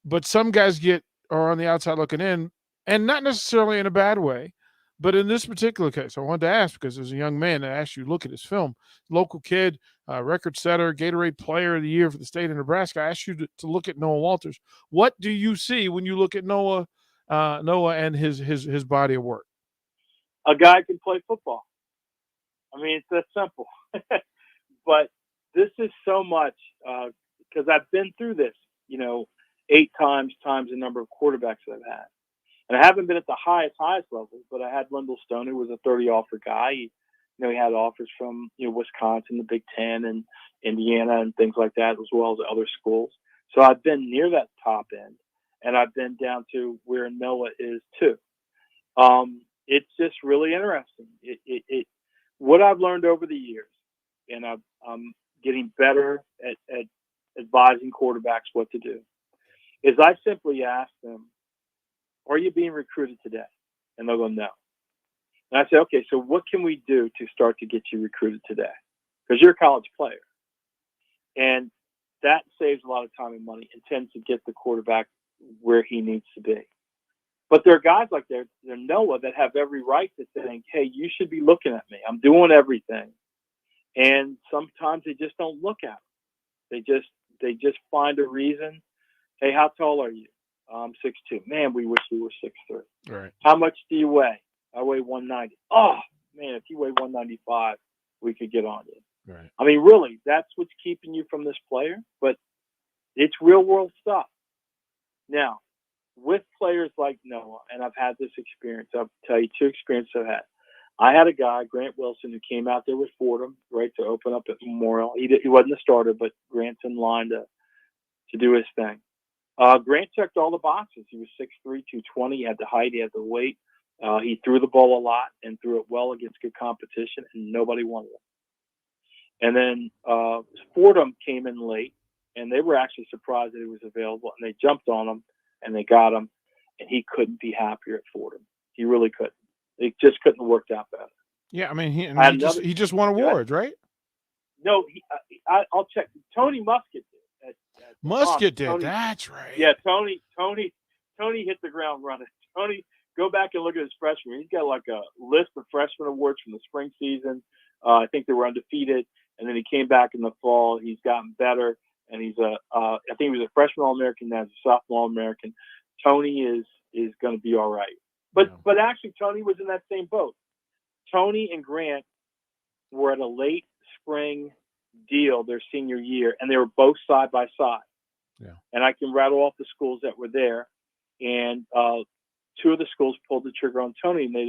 A: But some guys are on the outside looking in, and not necessarily in a bad way. But in this particular case, I wanted to ask, because there's a young man that asked you to look at his film, local kid, record setter, Gatorade Player of the Year for the state of Nebraska. I asked you to look at Noah Walters. What do you see when you look at Noah and his body of work?
X: A guy can play football. I mean, it's that simple. But this is so much, because I've been through this, 8 times the number of quarterbacks that I've had. And I haven't been at the highest levels, but I had Wendell Stone, who was a 30 offer guy. He had offers from, Wisconsin, the Big Ten, and Indiana and things like that, as well as other schools. So I've been near that top end, and I've been down to where Noah is too. It's just really interesting. What I've learned over the years, and I'm getting better at advising quarterbacks what to do, is I simply ask them, are you being recruited today? And they'll go, no. And I say, okay, so what can we do to start to get you recruited today? Because you're a college player. And that saves a lot of time and money and tends to get the quarterback where he needs to be. But there are guys like they're Noah that have every right to think, hey, you should be looking at me. I'm doing everything. And sometimes they just don't look at them. They just find a reason. Hey, how tall are you? I'm 6'2". Man, we wish we were 6'3".
A: Right.
X: How much do you weigh? I weigh 190. Oh, man, if you weigh 195, we could get on you.
A: Right.
X: I mean, really, that's what's keeping you from this player, but it's real world stuff. Now, with players like Noah, and I've had this experience, I'll tell you 2 experiences I've had. I had a guy, Grant Wilson, who came out there with Fordham, right, to open up at Memorial. He wasn't a starter, but Grant's in line to do his thing. Grant checked all the boxes. He was 6'3", 220. He had the height. He had the weight. He threw the ball a lot and threw it well against good competition, and nobody wanted him. And then Fordham came in late, and they were actually surprised that he was available, and they jumped on him, and they got him, and he couldn't be happier at Fordham. He really couldn't. It just couldn't have worked out better.
A: Yeah, I mean, he just won awards, right?
X: No, I'll check. Tony Muskett did.
A: Muskett did.
X: Tony,
A: That's right.
X: Yeah, Tony hit the ground running. Tony, go back and look at his freshman. He's got like a list of freshman awards from the spring season. I think they were undefeated, and then he came back in the fall. He's gotten better, and he's I think he was a freshman All-American. Now he's a sophomore All-American. Tony is going to be all right. But actually, Tony was in that same boat. Tony and Grant were at a late spring deal their senior year, and they were both side by side.
A: Yeah.
X: And I can rattle off the schools that were there, and 2 of the schools pulled the trigger on Tony, and they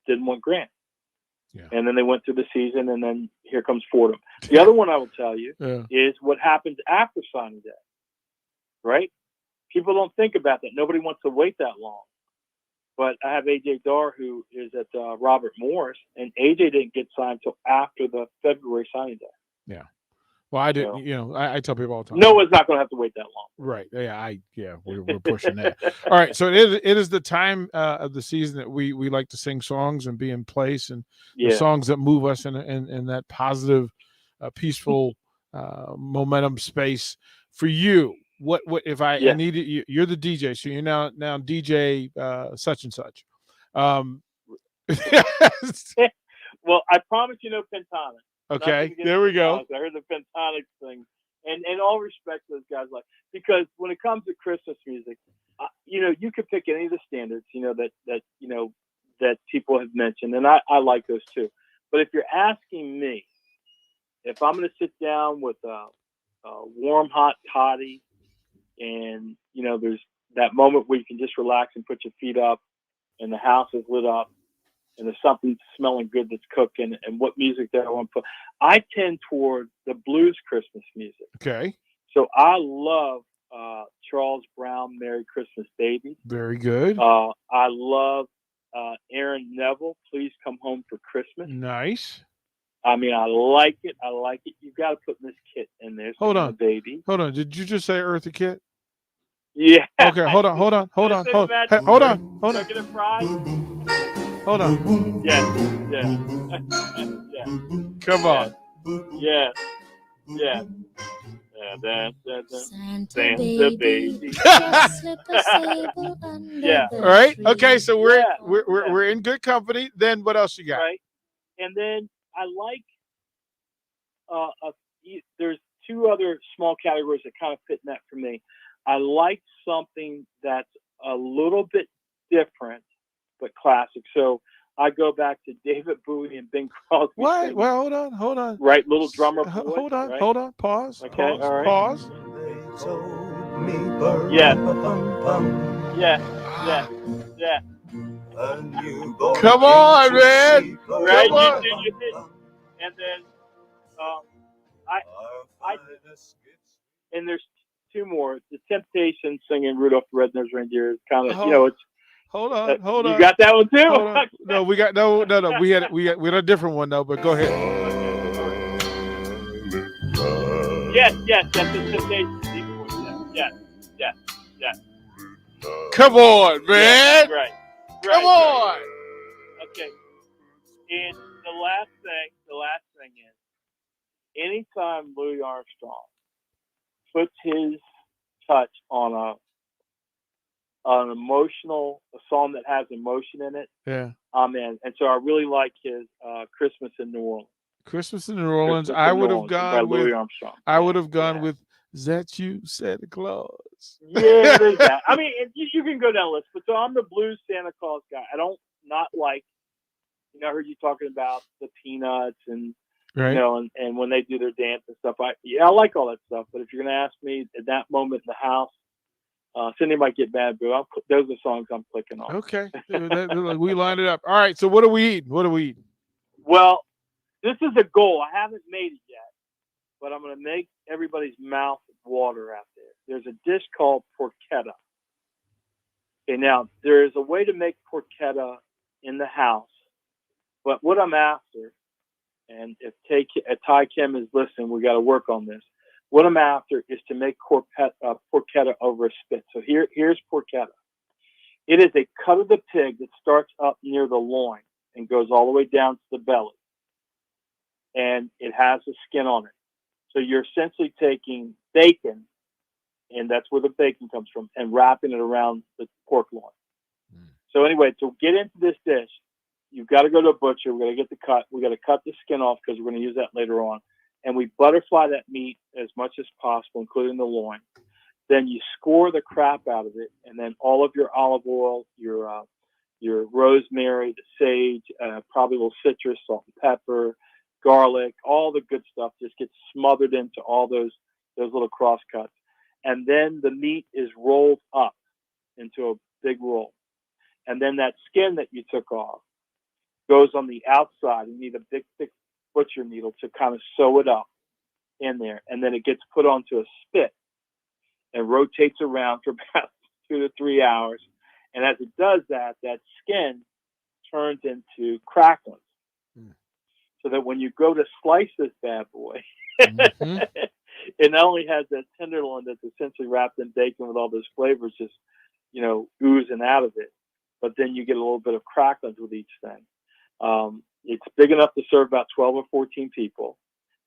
X: didn't want Grant.
A: Yeah.
X: And then they went through the season, and then here comes Fordham. The other one I will tell you is what happens after signing day, right? People don't think about that. Nobody wants to wait that long. But I have AJ Dar, who is at Robert Morris, and AJ didn't get signed until after the February signing day.
A: Yeah. Well, I did.
X: So-
A: You know, I tell people all the time.
X: No one's not going to have to wait that long.
A: Right. Yeah. We're pushing that. All right. So it is the time of the season that we like to sing songs and be in place, and the
X: Yeah.
A: songs that move us in that positive, peaceful momentum space. For you, what if I
X: Yeah.
A: needed you? You're the DJ, so you're now DJ such and such.
X: Well, I promise you no Pentatonic. Not
A: Okay,
X: gonna get
A: there
X: into
A: we go.
X: Pentatonics. I heard the Pentatonics thing, and all respect to those guys, because when it comes to Christmas music, you could pick any of the standards, that people have mentioned, and I like those too. But if you're asking me, if I'm going to sit down with a warm hot toddy, and there's that moment where you can just relax and put your feet up, and the house is lit up, and there's something smelling good that's cooking, and what music that I want to put. I tend toward the blues Christmas music.
A: Okay.
X: So I love Charles Brown, Merry Christmas Baby.
A: Very good.
X: I love Aaron Neville, Please Come Home for Christmas.
A: Nice.
X: I mean, I like it. You've got to put Miss Kit in there.
A: Hold
X: Singing
A: on,
X: the baby.
A: Hold on. Did you just say Eartha Kitt?
X: Yeah.
A: Okay. Hold on. Hold on. Hold on. Hold on.
X: Chicken and fries.
A: Hold on.
X: Yeah. Yeah. Yeah.
A: Come on.
X: Yeah. Yeah. Santa baby. Yeah.
A: All right. Okay. So we're
X: Yeah.
A: we're in good company. Then what else you got?
X: Right. And then I like there's two other small categories that kind of fit in that for me. I like something that's a little bit different but classic. So I go back to David Bowie and Bing Crosby.
A: What?
X: singing,
A: Well, hold on.
X: Right, little drummer. Boy,
A: Hold on.
X: right?
A: Hold on. Pause.
X: Okay,
A: Pause.
X: all right.
A: Pause.
X: Yeah. Yeah. Yeah. Yeah.
A: Come on, man.
X: Right.
A: Come on.
X: You did. And then I and there's two more. The Temptations singing Rudolph the Red-Nosed Reindeer is kind of it's.
A: Hold on. Hold on.
X: You got that one too?
A: Hold on. No, we got no. We had a different one though. But go ahead.
X: Yes, that's the Temptations. Yeah.
A: Come on, man.
X: Yeah, right.
A: Come on.
X: Okay. And the last thing is, anytime Louis Armstrong puts his touch on a song that has emotion in it,
A: Yeah.
X: I'm in. And so I really like his Christmas in New Orleans.
A: Christmas in New Orleans.
X: Christmas
A: I
X: in New
A: would have
X: Orleans by
A: gone
X: Louis
A: with.
X: Armstrong.
A: I would have gone with "Is That You, Santa Claus."
X: Yeah, there's that. I mean, you can go down the list, but so I'm the blues Santa Claus guy. I don't not like. I heard you talking about the Peanuts and
A: Right.
X: and when they do their dance and stuff. I like all that stuff. But if you're going to ask me at that moment in the house, Cindy might get mad, but those are the songs I'm clicking on.
A: Okay. We lined it up. All right. So what are we eating?
X: Well, this is a goal. I haven't made it yet, but I'm going to make everybody's mouth water out there. There's a dish called porchetta. Okay, now there is a way to make porchetta in the house, but what I'm after, and if Ty Kim is listening, we got to work on this. What I'm after is to make porchetta over a spit. So here's porchetta. It is a cut of the pig that starts up near the loin and goes all the way down to the belly. And it has the skin on it. So you're essentially taking bacon, and that's where the bacon comes from, and wrapping it around the pork loin. So anyway, to get into this dish, you've got to go to a butcher. We're going to get the cut. We're going to cut the skin off because we're going to use that later on. And we butterfly that meat as much as possible, including the loin. Then you score the crap out of it, and then all of your olive oil, your rosemary, the sage, probably a little citrus, salt and pepper, garlic, all the good stuff just gets smothered into all those little cross cuts. And then the meat is rolled up into a big roll. And then that skin that you took off goes on the outside. You need a big, thick butcher needle to kind of sew it up in there. And then it gets put onto a spit and rotates around for about 2 to 3 hours. And as it does that, that skin turns into cracklings. So that when you go to slice this bad boy, it not only has that tenderloin that's essentially wrapped in bacon with all those flavors just, oozing out of it, but then you get a little bit of cracklings with each thing. It's big enough to serve about 12 or 14 people.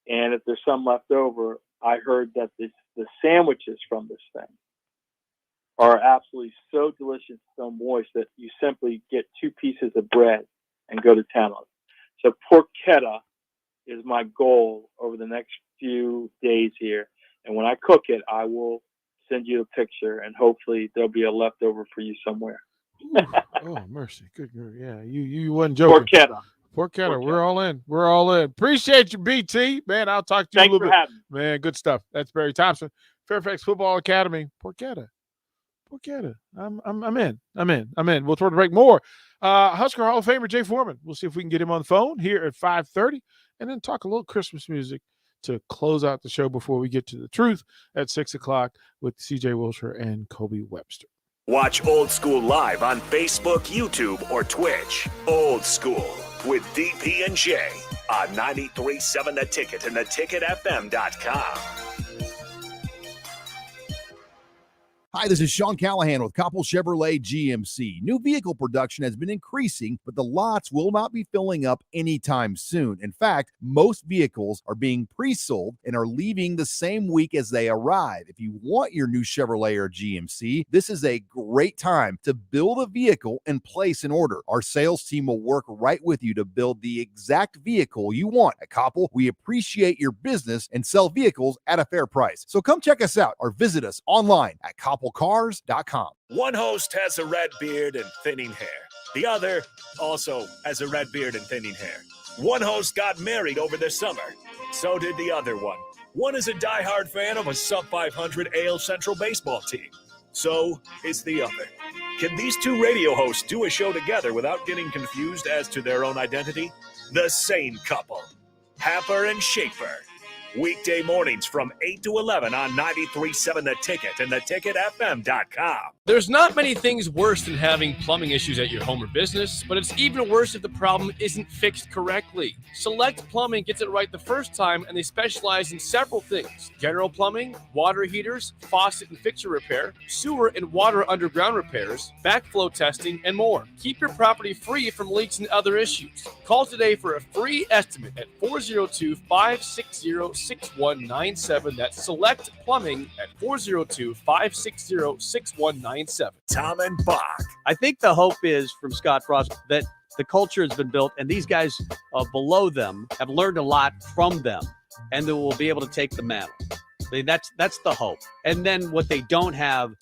X: And if there's some left over, I heard that the sandwiches from this thing are absolutely so delicious, so moist that you simply get 2 pieces of bread and go to town on it. So porchetta is my goal over the next few days here. And when I cook it, I will send you a picture, and hopefully there'll be a leftover for you somewhere.
A: Oh, mercy. Good girl. Yeah, you wasn't joking. Porchetta. We're all in. We're all in. Appreciate you, BT. Man, I'll talk to you a little bit.
X: Having me.
A: Man, good stuff. That's Barry Thompson, Fairfax Football Academy. Porchetta. I'm in. We'll throw the break more. Husker Hall of Famer Jay Foreman. We'll see if we can get him on the phone here at 5:30, and then talk a little Christmas music to close out the show before we get to the truth at 6:00 with CJ Wilshire and Kobe Webster.
D: Watch Old School live on Facebook, YouTube, or Twitch. Old School with DP and J on 93.7 The Ticket and theticketfm.com.
N: Hi, this is Sean Callahan with Koppel Chevrolet GMC. New vehicle production has been increasing, but the lots will not be filling up anytime soon. In fact, most vehicles are being pre-sold and are leaving the same week as they arrive. If you want your new Chevrolet or GMC, this is a great time to build a vehicle and place an order. Our sales team will work right with you to build the exact vehicle you want. At Koppel, we appreciate your business and sell vehicles at a fair price. So come check us out or visit us online at koppelcars.com.
D: One host has a red beard and thinning hair. The other also has a red beard and thinning hair. One host got married over the summer. So did the other one. One is a diehard fan of a sub-500 AL Central baseball team. So is the other. Can these two radio hosts do a show together without getting confused as to their own identity? The same couple. Happer and Schaefer. Weekday mornings from 8 to 11 on 93.7 The Ticket and theticketfm.com.
C: There's not many things worse than having plumbing issues at your home or business, but it's even worse if the problem isn't fixed correctly. Select Plumbing gets it right the first time, and they specialize in several things: general plumbing, water heaters, faucet and fixture repair, sewer and water underground repairs, backflow testing, and more. Keep your property free from leaks and other issues. Call today for a free estimate at 402-560-6197. That's Select Plumbing at 402-560-6197.
D: Tom and Bach.
G: I think the hope is from Scott Frost that the culture has been built and these guys below them have learned a lot from them and they will be able to take the mantle. That's the hope. And then what they don't have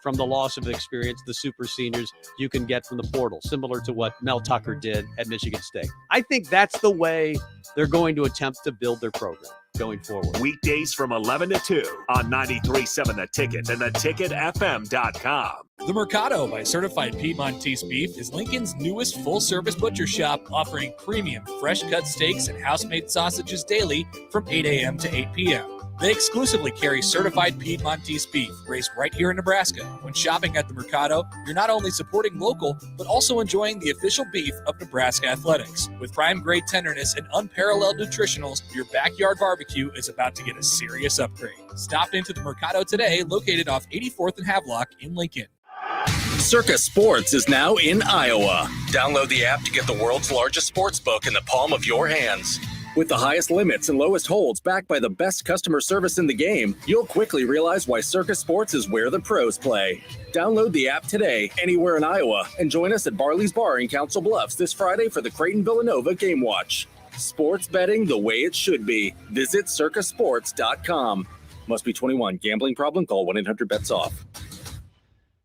G: from the loss of experience, the super seniors, you can get from the portal, similar to what Mel Tucker did at Michigan State. I think that's the way they're going to attempt to build their program going forward.
D: Weekdays from 11 to 2 on 93.7 The Ticket and theticketfm.com.
H: The Mercado by Certified Piedmontese Beef is Lincoln's newest full-service butcher shop, offering premium fresh-cut steaks and house-made sausages daily from 8 a.m. to 8 p.m. They exclusively carry certified Piedmontese beef raised right here in Nebraska. When shopping at the Mercado, you're not only supporting local, but also enjoying the official beef of Nebraska Athletics. With prime-grade tenderness and unparalleled nutritionals, your backyard barbecue is about to get a serious upgrade. Stop into the Mercado today, located off 84th and Havelock in Lincoln.
S: Circa Sports is now in Iowa. Download the app to get the world's largest sports book in the palm of your hands. With the highest limits and lowest holds backed by the best customer service in the game, you'll quickly realize why Circa Sports is where the pros play. Download the app today, anywhere in Iowa, and join us at Barley's Bar in Council Bluffs this Friday for the Creighton-Villanova Game Watch. Sports betting the way it should be. Visit circasports.com. Must be 21. Gambling problem? Call 1-800-BETS-OFF.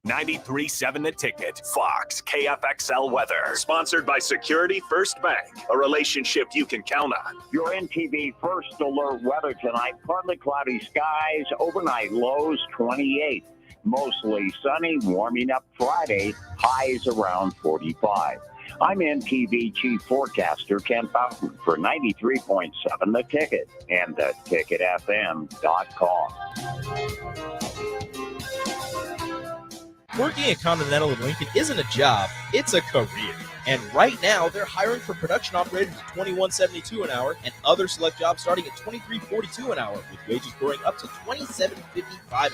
D: 93.7 The Ticket. Fox KFXL weather. Sponsored by Security First Bank. A relationship you can count on.
J: Your NTV First Alert weather tonight. Partly cloudy skies. Overnight lows 28. Mostly sunny. Warming up Friday. Highs around 45. I'm NTV Chief Forecaster Ken Fountain for 93.7 The Ticket and theticketfm.com.
E: Working at Continental in Lincoln isn't a job, it's a career. And right now, they're hiring for production operators at $21.72 an hour and other select jobs starting at $23.42 an hour, with wages growing up to $27.55 an hour.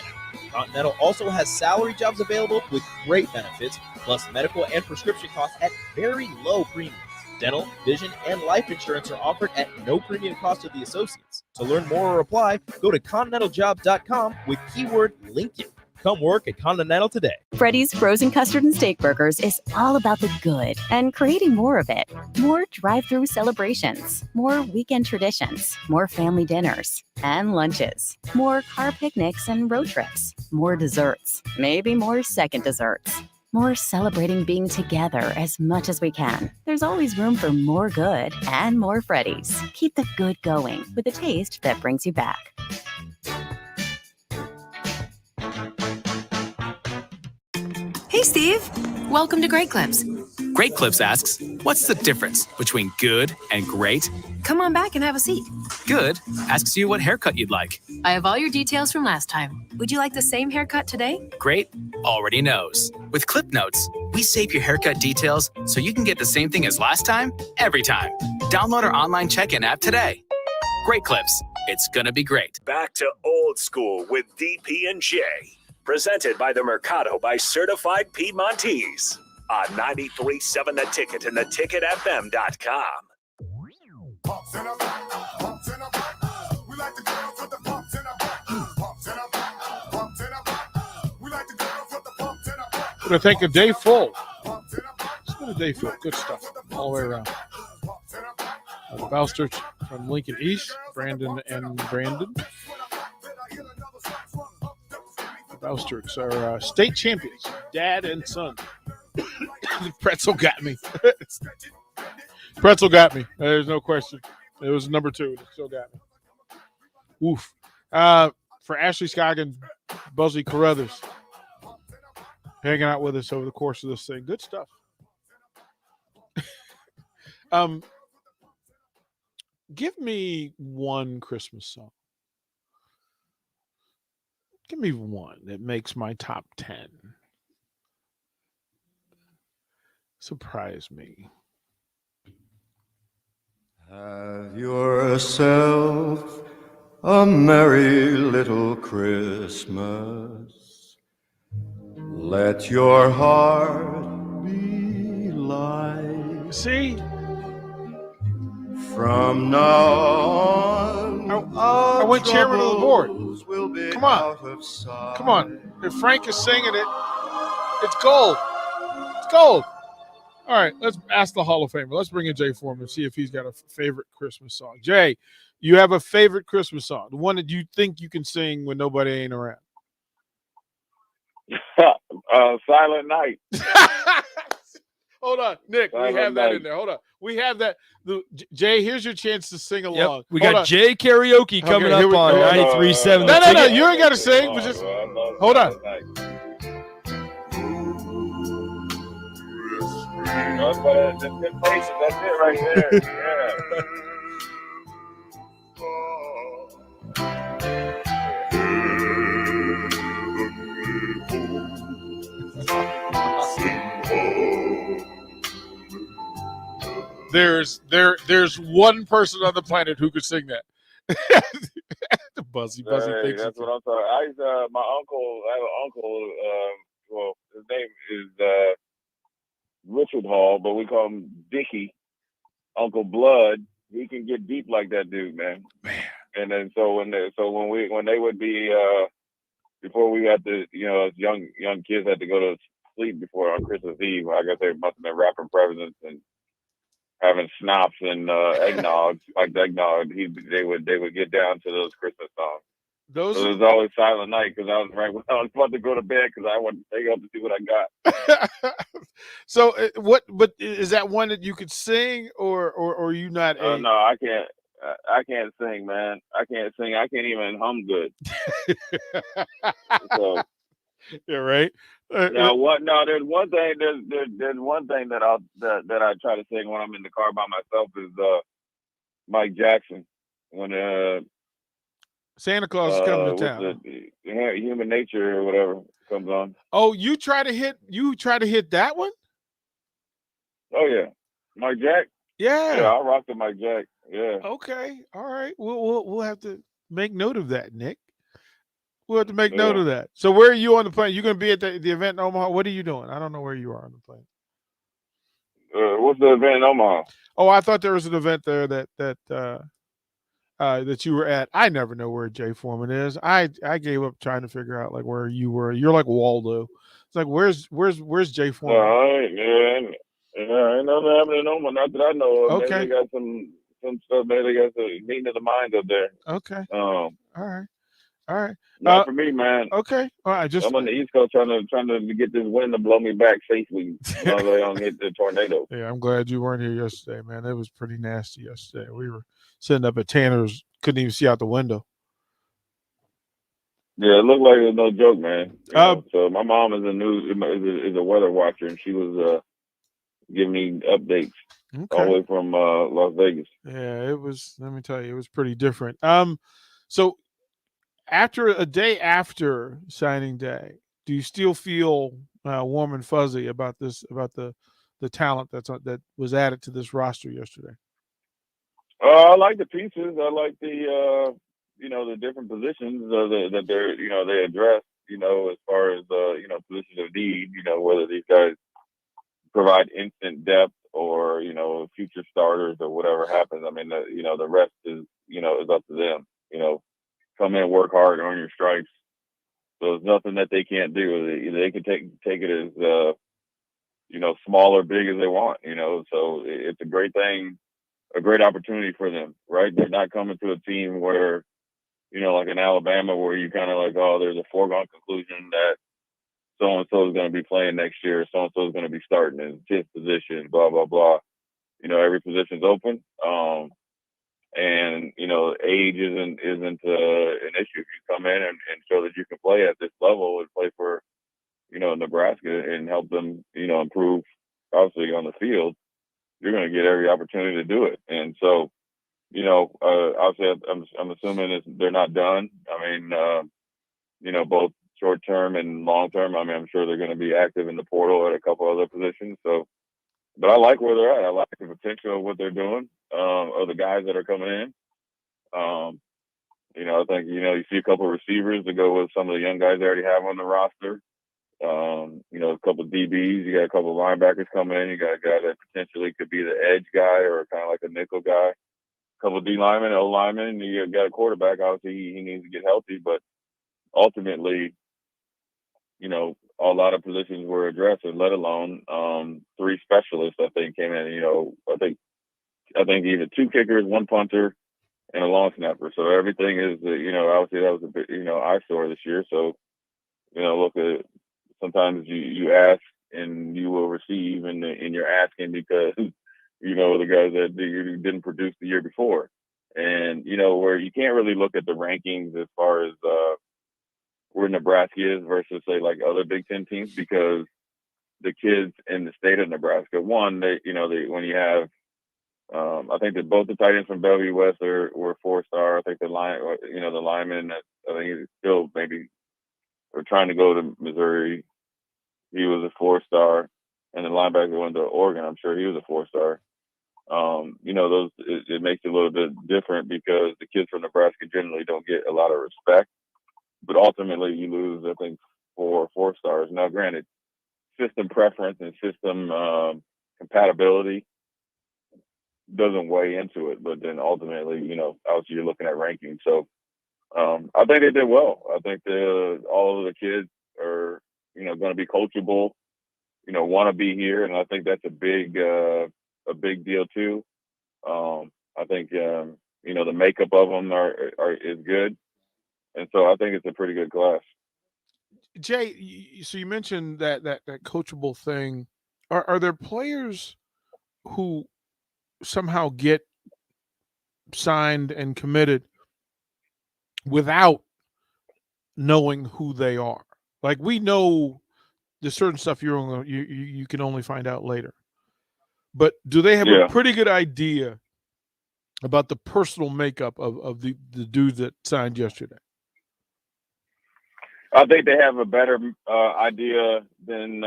E: Continental also has salary jobs available with great benefits, plus medical and prescription costs at very low premiums. Dental, vision, and life insurance are offered at no premium cost to the associates. To learn more or apply, go to continentaljobs.com with keyword Lincoln. Come work at Continental today.
I: Freddy's Frozen Custard and Steak Burgers is all about the good and creating more of it. More drive-through celebrations, more weekend traditions, more family dinners and lunches, more car picnics and road trips, more desserts, maybe more second desserts. More celebrating being together as much as we can. There's always room for more good and more Freddy's. Keep the good going with a taste that brings you back.
K: Hey, Steve. Welcome to Great Clips.
L: Great Clips asks, what's the difference between good and great?
K: Come on back and have a seat.
L: Good asks you what haircut you'd like.
K: I have all your details from last time. Would you like the same haircut today?
L: Great already knows. With Clip Notes, we save your haircut details so you can get the same thing as last time, every time. Download our online check-in app today. Great Clips. It's gonna be great.
D: Back to Old School with DP and J. Presented by the Mercado by Certified Piedmontese on 93.7 The Ticket and theticketfm.com.
A: What I think a day full. It's been a day full. Good stuff all the way around. The Bousters from Lincoln East, Brandon and Brandon. Bousters are state champions, dad and son. Pretzel got me. Pretzel got me. There's no question. It was number 2. It still got me. Woof. For Ashley Scoggin, Buzzy Carruthers, hanging out with us over the course of this thing. Good stuff. Give me one Christmas song. Give me one that makes my top 10. Surprise me.
M: Have yourself a merry little Christmas. Let your heart be light.
A: See?
M: From now on,
A: I went chairman of the board. Come on. Come on. If Frank is singing it, it's gold. It's gold. All right, let's ask the Hall of Famer. Let's bring in Jay Foreman and see if he's got a favorite Christmas song. Jay, you have a favorite Christmas song, the one that you think you can sing when nobody ain't around.
O: Silent Night.
A: Hold on, Nick.
O: Silent
A: we have that
O: Night.
A: in there. Hold on. We have that. Jay, here's your chance to sing along.
C: We
A: Hold
C: got
A: on.
C: Jay Karaoke coming
A: Okay, here
C: up
A: we
C: on
A: go.
C: 93.7.
A: No. You ain't got to sing. But just hold on.
O: That's good faces. That's it right there. Yeah.
A: There's one person on the planet who could sing that. Buzzy
O: Hey,
A: thinks
O: that's what I'm talking. I have an uncle. Well, his name is Richard Hall, but we call him Dickie, Uncle Blood. He can get deep like that dude, man. And then when they would be before we had to, as young kids had to go to sleep before on Christmas Eve. I guess they must have been wrapping presents and having schnapps and eggnog, like the eggnog. They would get down to those Christmas songs. So it was always Silent Night because I was right when I was about to go to bed because I wanted to stay up to see what I got.
A: So what? But is that one that you could sing, or are you not?
O: No, I can't. I can't sing, man. I can't sing. I can't even hum good. So,
A: yeah, right.
O: Now what? No, there's one thing. There's one thing that I try to sing when I'm in the car by myself is Mike Jackson when
A: Santa Claus is coming to town.
O: Human Nature or whatever comes on.
A: Oh, you try to hit that one?
O: Oh yeah, Mike Jack.
A: Yeah,
O: I'll rock the Mike Jack. Yeah.
A: Okay. All right. We'll have to make note of that, Nick. We'll have to make note of that. So where are you on the plane? You're going to be at the event in Omaha? What are you doing? I don't know where you are on the plane.
O: What's the event in Omaha?
A: Oh, I thought there was an event there that you were at. I never know where Jay Foreman is. I gave up trying to figure out like where you were. You're like Waldo. It's like where's Jay Foreman?
O: Ain't nothing happening in Omaha. Not that I know of.
A: Okay.
O: Maybe they got some stuff. Maybe they got some meeting of the minds up there.
A: Okay.
O: All
A: right.
O: Not for me, man.
A: Okay. All right. I'm
O: on the East Coast trying to get this wind to blow me back safely. So I don't hit the tornado.
A: Yeah, I'm glad you weren't here yesterday, man. It was pretty nasty yesterday. We were sitting up at Tanner's, couldn't even see out the window.
O: Yeah, it looked like it was no joke, man. So my mom is a weather watcher, and she was giving me updates all the way from Las Vegas.
A: Yeah, it was. Let me tell you, it was pretty different. So after a day after signing day, do you still feel warm and fuzzy about this? About the talent that was added to this roster yesterday?
O: I like the pieces. I like the the different positions that they're they address. As far as positions of need. Whether these guys provide instant depth or future starters or whatever happens. I mean, the rest is is up to them. Come in, work hard, earn your stripes. So there's nothing that they can't do. They can take it as small or big as they want. So it's a great thing, a great opportunity for them. Right? They're not coming to a team where like in Alabama, where you kind of like, oh, there's a foregone conclusion that so-and-so is going to be playing next year. So-and-so is going to be starting in his position, blah, blah, blah. Every position's open. And age isn't an issue. If you come in and show that you can play at this level and play for, Nebraska and help them, improve, obviously, on the field, you're going to get every opportunity to do it. And so, obviously, I'm assuming they're not done. I mean, both short term and long term. I mean, I'm sure they're going to be active in the portal at a couple other positions. So, but I like where they're at. I like the potential of what they're doing, of the guys that are coming in. I think you see a couple of receivers to go with some of the young guys they already have on the roster. A couple of DBs. You got a couple of linebackers coming in. You got a guy that potentially could be the edge guy or kind of like a nickel guy. A couple of D linemen, O linemen. You got a quarterback. Obviously, he needs to get healthy, but ultimately, a lot of positions were addressed, and let alone 3 specialists. I think came in. I think even 2 kickers, 1 punter, and a long snapper. So everything is, obviously that was a bit, eyesore this year. So, look at sometimes you ask and you will receive, and you're asking because the guys that didn't produce the year before, and where you can't really look at the rankings as far as where Nebraska is versus say like other Big Ten teams, because the kids in the state of Nebraska, one, when you have, I think that both the tight ends from Bellevue West were 4-star. I think the lineman, I think he's still maybe or trying to go to Missouri, he was a 4-star, and the linebacker went to Oregon. I'm sure he was a 4-star. It makes it a little bit different because the kids from Nebraska generally don't get a lot of respect. But ultimately, you lose, I think, 4 4-stars. Now, granted, system preference and system compatibility doesn't weigh into it. But then ultimately, obviously you're looking at rankings. So I think they did well. I think all of the kids are, going to be coachable, want to be here. And I think that's a big deal, too. I think, the makeup of them is good. And so I think it's a pretty good class.
A: Jay, so you mentioned that coachable thing. Are there players who somehow get signed and committed without knowing who they are? Like we know There's certain stuff you can only find out later. But do they have
O: Yeah.
A: a pretty good idea about the personal makeup of the dudes that signed yesterday?
O: I think they have a better idea than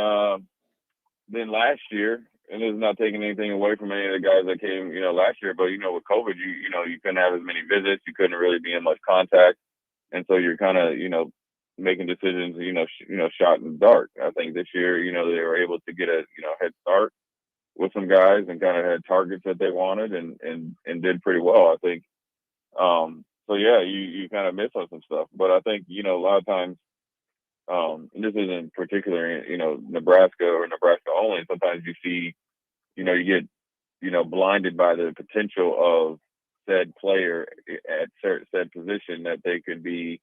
O: last year, and it's not taking anything away from any of the guys that came, last year. But with COVID, you couldn't have as many visits, you couldn't really be in much contact, and so you're kind of making decisions, shot in the dark. I think this year, they were able to get a head start with some guys and kind of had targets that they wanted and did pretty well. I think. So yeah, you kind of miss on some stuff, but I think a lot of times. And this isn't particular, Nebraska or Nebraska only. Sometimes you see, you get, blinded by the potential of said player at said position that they could be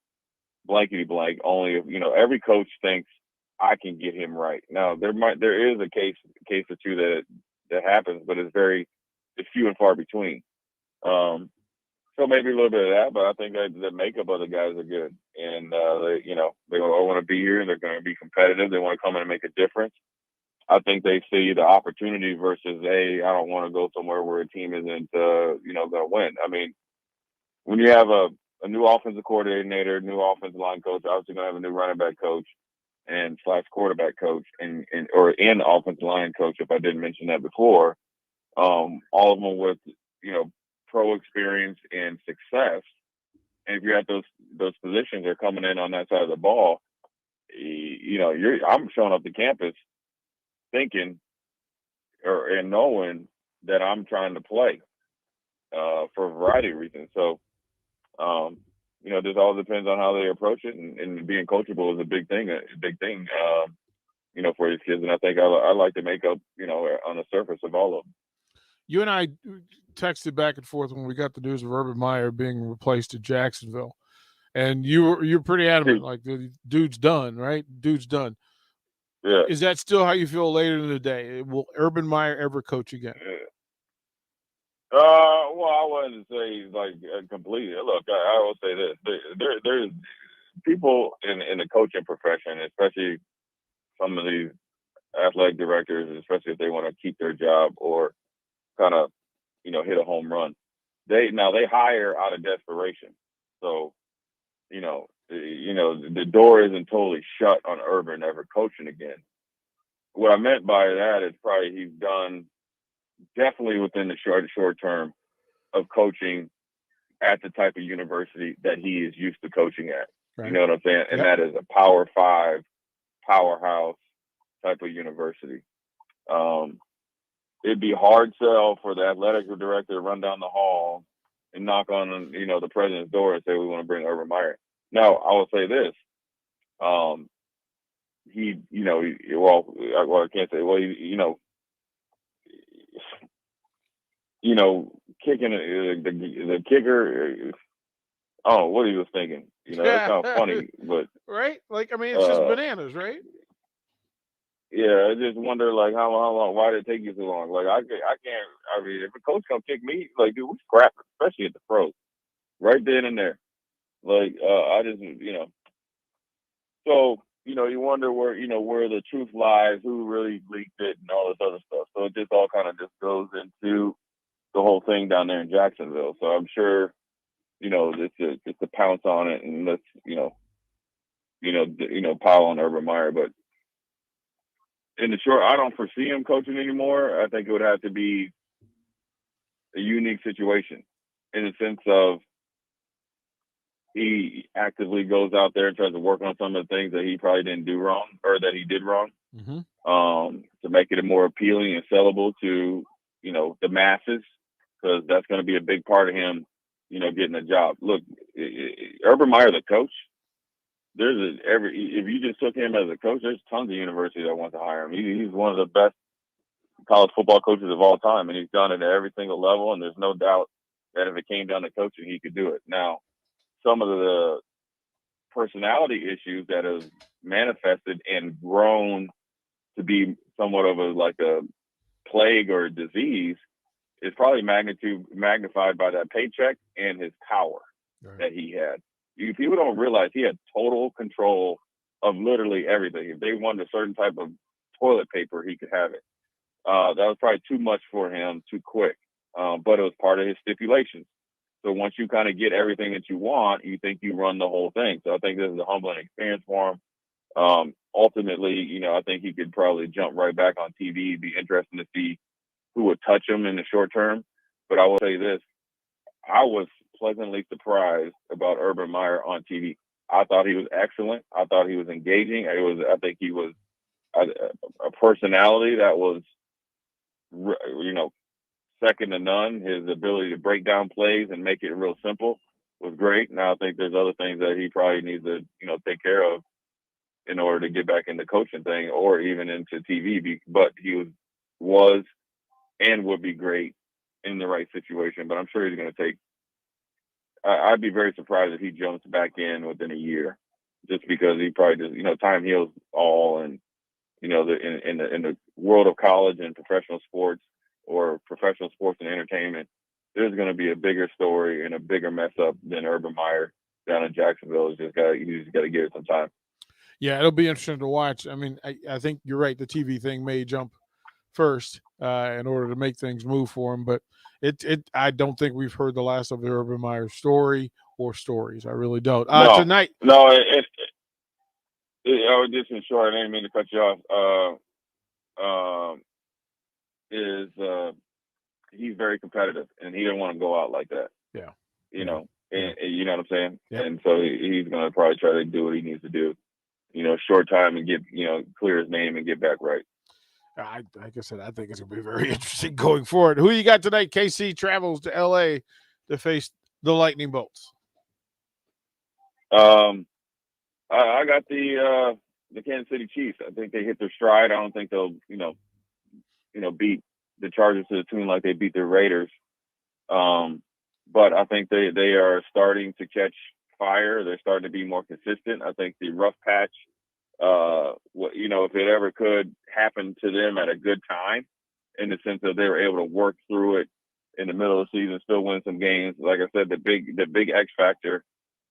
O: blankety blank. Only if, every coach thinks I can get him right. Now there is a case or two that happens, but it's few and far between. So maybe a little bit of that, but I think the makeup of the guys are good, and they all want to be here, and they're going to be competitive. They want to come in and make a difference. I think they see the opportunity versus I don't want to go somewhere where a team isn't going to win. I mean, when you have a new offensive coordinator, new offensive line coach, obviously going to have a new running back coach and / quarterback coach and offensive line coach. If I didn't mention that before, all of them with pro experience and success, and if you're at those positions, they're coming in on that side of the ball. I'm showing up to campus thinking and knowing that I'm trying to play for a variety of reasons. So, this all depends on how they approach it, and being coachable is a big thing. For these kids, and I think I like to make up, on the surface of all of them.
A: You and I texted back and forth when we got the news of Urban Meyer being replaced at Jacksonville, and you're pretty adamant, like the dude's done, right? Dude's done.
O: Yeah.
A: Is that still how you feel later in the day? Will Urban Meyer ever coach again?
O: Yeah. Well, I wouldn't say completely. Look, I will say this: there's people in the coaching profession, especially some of these athletic directors, especially if they want to keep their job or kind of, hit a home run. They hire out of desperation. So, the door isn't totally shut on Urban ever coaching again. What I meant by that is probably he's done definitely within the short term of coaching at the type of university that he is used to coaching at. Right. You know what I'm saying? And that is a Power 5 powerhouse type of university. It'd be hard sell for the athletic director to run down the hall and knock on, the president's door and say, we want to bring Urban Meyer. Now, I will say this. I can't say, kicking the kicker, what he was thinking. It's kind of funny, but.
A: Right? It's just bananas, right?
O: Yeah, I just wonder, how long? Why did it take you so long? I can't. I mean, if a coach come kick me, dude, we scrap it, especially at the pros, right then and there. I just, So, you wonder where the truth lies, who really leaked it, and all this other stuff. So it just all kind of just goes into the whole thing down there in Jacksonville. So I'm sure, just to pounce on it and let's, pile on Urban Meyer, but. In the short, I don't foresee him coaching anymore. I think it would have to be a unique situation in the sense of he actively goes out there and tries to work on some of the things that he probably didn't do wrong or that he did wrong, to make it more appealing and sellable to, the masses, because that's going to be a big part of him, getting a job. Look, Urban Meyer, the coach, if you just took him as a coach, there's tons of universities that want to hire him. He's one of the best college football coaches of all time, and he's done it at every single level, and there's no doubt that if it came down to coaching, he could do it. Now, some of the personality issues that have manifested and grown to be somewhat of a plague or a disease is probably magnified by that paycheck and his power that he had. People don't realize he had total control of literally everything. If they wanted a certain type of toilet paper, he could have it. That was probably too much for him too quick, but it was part of his stipulations. So once you kind of get everything that you want, you think you run the whole thing. So I think this is a humbling experience for him. Ultimately, you know, I think he could probably jump right back on TV. It'd be interesting to see who would touch him in the short term. But I will say this, I was pleasantly surprised about Urban Meyer on TV. I thought he was excellent. I thought he was engaging. I think he was a personality that was, you know, second to none. His ability to break down plays and make it real simple was great. Now I think there's other things that he probably needs to, you know, take care of in order to get back into coaching thing or even into TV. But he was and would be great in the right situation. But I'm sure he's going to take. I'd be very surprised if he jumps back in within a year, just because he probably just, you know, time heals all, and you know, in the world of college and professional sports or professional sports and entertainment, there's going to be a bigger story and a bigger mess up than Urban Meyer down in Jacksonville. You just got to give it some time.
A: Yeah, it'll be interesting to watch. I mean, I think you're right. The TV thing may jump first in order to make things move for him, but I don't think we've heard the last of the Urban Meyer story or stories. I really don't. Tonight.
O: No, I was just in short. I didn't mean to cut you off. He's very competitive, and he didn't want to go out like that.
A: Yeah.
O: You know, and you know what I'm saying?
A: Yep.
O: And so he's going to probably try to do what he needs to do, you know, short time and get, you know, clear his name and get back right.
A: Like I said, I think it's going to be very interesting going forward. Who you got tonight? KC travels to L.A. to face the Lightning Bolts.
O: I got the Kansas City Chiefs. I think they hit their stride. I don't think they'll, you know, beat the Chargers to the tune like they beat the Raiders. But I think they are starting to catch fire. They're starting to be more consistent. I think the rough patch, you know, if it ever could happen to them at a good time, in the sense that they were able to work through it in the middle of the season, still win some games. Like I said, the big X factor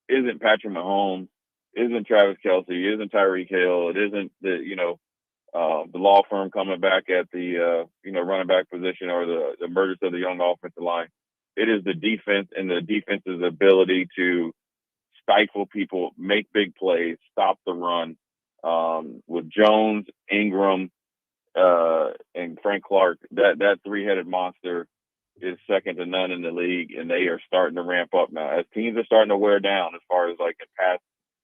O: isn't Patrick Mahomes, isn't Travis Kelce, isn't Tyreek Hill. It isn't the law firm coming back at the running back position or the emergence of the young offensive line. It is the defense and the defense's ability to stifle people, make big plays, stop the run. With Jones, Ingram, and Frank Clark, that three-headed monster is second to none in the league, and they are starting to ramp up now. As teams are starting to wear down as far as like in pass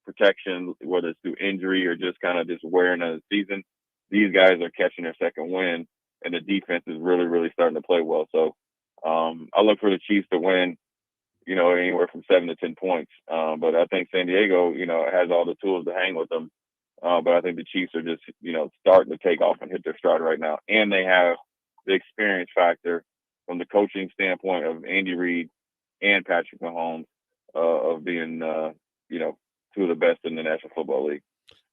O: protection, whether it's through injury or just kind of just wearing a season, these guys are catching their second win, and the defense is really, really starting to play well. So I look for the Chiefs to win, you know, anywhere from 7 to 10 points. But I think San Diego, you know, has all the tools to hang with them. But I think the Chiefs are just, you know, starting to take off and hit their stride right now. And they have the experience factor from the coaching standpoint of Andy Reid and Patrick Mahomes of being, you know, two of the best in the National Football League.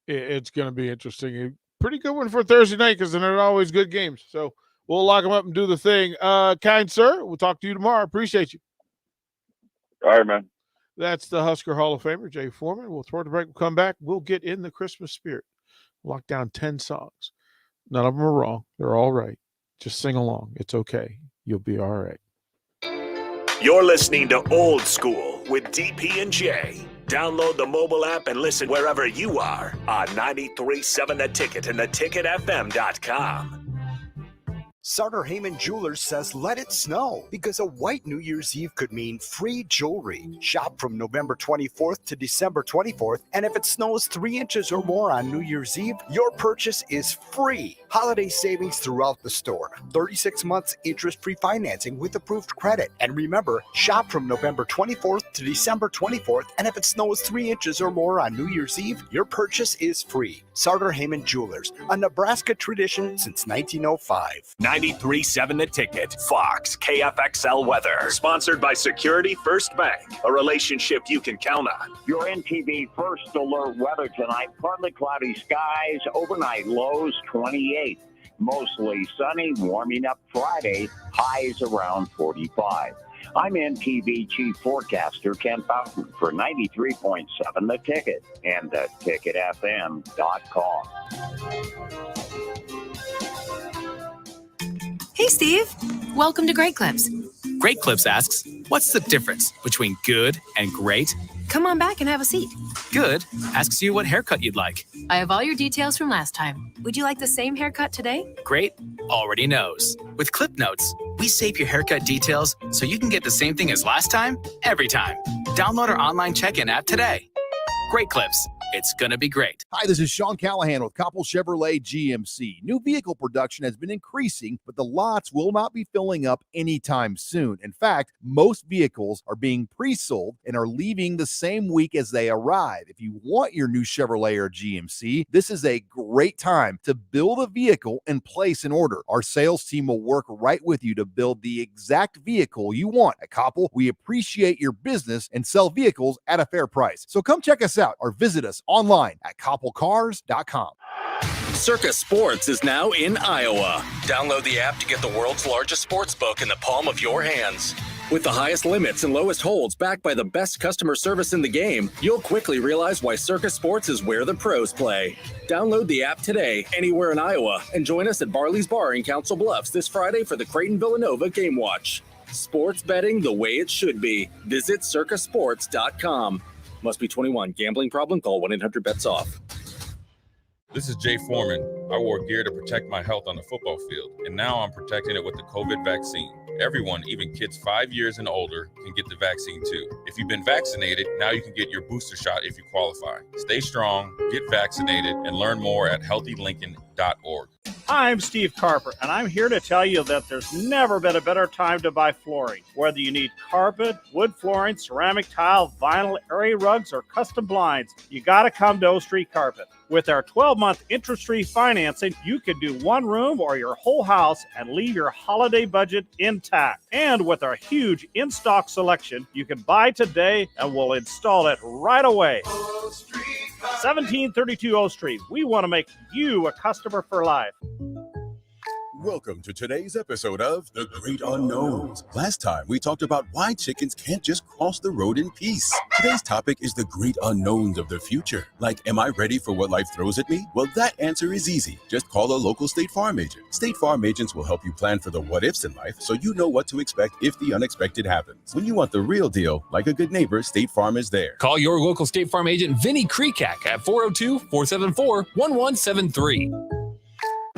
A: It's going to be interesting. A pretty good one for Thursday night because they're not always good games. So we'll lock them up and do the thing. Kind sir, we'll talk to you tomorrow. Appreciate you.
O: All right, man.
A: That's the Husker Hall of Famer, Jay Foreman. We'll throw the break. We'll come back. We'll get in the Christmas spirit. Lock down 10 songs. None of them are wrong. They're all right. Just sing along. It's okay. You'll be all right.
D: You're listening to Old School with DP and J. Download the mobile app and listen wherever you are on 93.7 The Ticket and theticketfm.com.
F: Sartor Heyman Jewelers says let it snow because a white New Year's Eve could mean free jewelry. Shop from November 24th to December 24th, and if it snows 3 inches or more on New Year's Eve, your purchase is free. Holiday savings throughout the store. 36 months interest-free financing with approved credit. And remember, shop from November 24th to December 24th, and if it snows 3 inches or more on New Year's Eve, your purchase is free. Sartor Heyman Jewelers, a Nebraska tradition since 1905.
D: 93.7 The Ticket. Fox KFXL weather. Sponsored by Security First Bank. A relationship you can count on.
J: Your NTV First Alert weather tonight. Partly cloudy skies. Overnight lows 28. Mostly sunny. Warming up Friday. Highs around 45. I'm NTV Chief Forecaster Ken Fountain for 93.7 The Ticket and theticketfm.com.
K: Hey, Steve. Welcome to Great Clips.
L: Great Clips asks, what's the difference between good and great?
K: Come on back and have a seat.
L: Good asks you what haircut you'd like.
K: I have all your details from last time. Would you like the same haircut today?
L: Great already knows. With Clip Notes, we save your haircut details so you can get the same thing as last time, every time. Download our online check-in app today. Great Clips. It's going to be great.
N: Hi, this is Sean Callahan with Koppel Chevrolet GMC. New vehicle production has been increasing, but the lots will not be filling up anytime soon. In fact, most vehicles are being pre-sold and are leaving the same week as they arrive. If you want your new Chevrolet or GMC, this is a great time to build a vehicle and place an order. Our sales team will work right with you to build the exact vehicle you want. At Koppel, we appreciate your business and sell vehicles at a fair price. So come check us out or visit us online at koppelcars.com.
S: Circa Sports is now in Iowa. Download the app to get the world's largest sports book in the palm of your hands. With the highest limits and lowest holds backed by the best customer service in the game, you'll quickly realize why Circa Sports is where the pros play. Download the app today, anywhere in Iowa, and join us at Barley's Bar in Council Bluffs this Friday for the Creighton-Villanova Game Watch. Sports betting the way it should be. Visit circasports.com. Must be 21. Gambling problem? Call 1-800-BETS-OFF.
P: This is Jay Foreman. I wore gear to protect my health on the football field, and now I'm protecting it with the COVID vaccine. Everyone, even kids 5 years and older, can get the vaccine too. If you've been vaccinated, now you can get your booster shot if you qualify. Stay strong, get vaccinated, and learn more at healthylincoln.org.
Q: Hi, I'm Steve Carper, and I'm here to tell you that there's never been a better time to buy flooring. Whether you need carpet, wood flooring, ceramic tile, vinyl, area rugs, or custom blinds, you got to come to O Street Carpet. With our 12-month interest-free financing, you can do one room or your whole house and leave your holiday budget intact. And with our huge in-stock selection, you can buy today and we'll install it right away. 1732 O Street. We want to make you a customer for life.
R: Welcome to today's episode of The Great Unknowns. Last time, we talked about why chickens can't just cross the road in peace. Today's topic is the great unknowns of the future. Like, am I ready for what life throws at me? Well, that answer is easy. Just call a local State Farm agent. State Farm agents will help you plan for the what-ifs in life so you know what to expect if the unexpected happens. When you want the real deal, like a good neighbor, State Farm is there.
T: Call your local State Farm agent, Vinny Krekak, at 402-474-1173.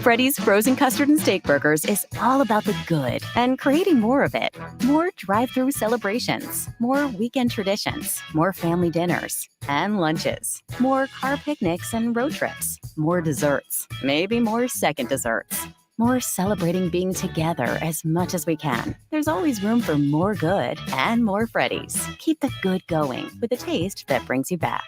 I: Freddy's Frozen Custard and Steak Burgers is all about the good and creating more of it. More drive-through celebrations, more weekend traditions, more family dinners and lunches, more car picnics and road trips, more desserts, maybe more second desserts, more celebrating being together as much as we can. There's always room for more good and more Freddy's. Keep the good going with a taste that brings you back.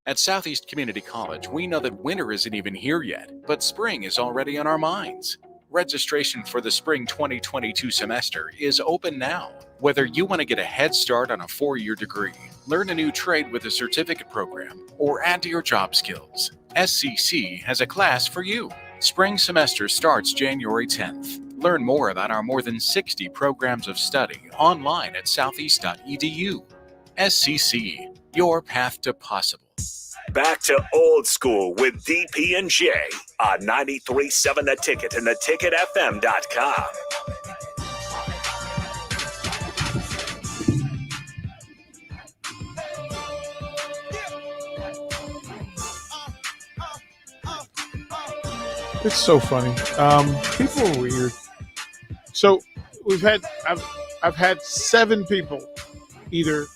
U: At Southeast Community College, we know that winter isn't even here yet, but spring is already on our minds. Registration for the spring 2022 semester is open now. Whether you want to get a head start on a 4-year degree, learn a new trade with a certificate program, or add to your job skills, SCC has a class for you. Spring semester starts January 10th. Learn more about our more than 60 programs of study online at southeast.edu. SCC, your path to possible.
D: Back to old school with DP and J on 93.7 The Ticket and theticketfm.com.
A: It's so funny. People are weird. So I've had 7 people either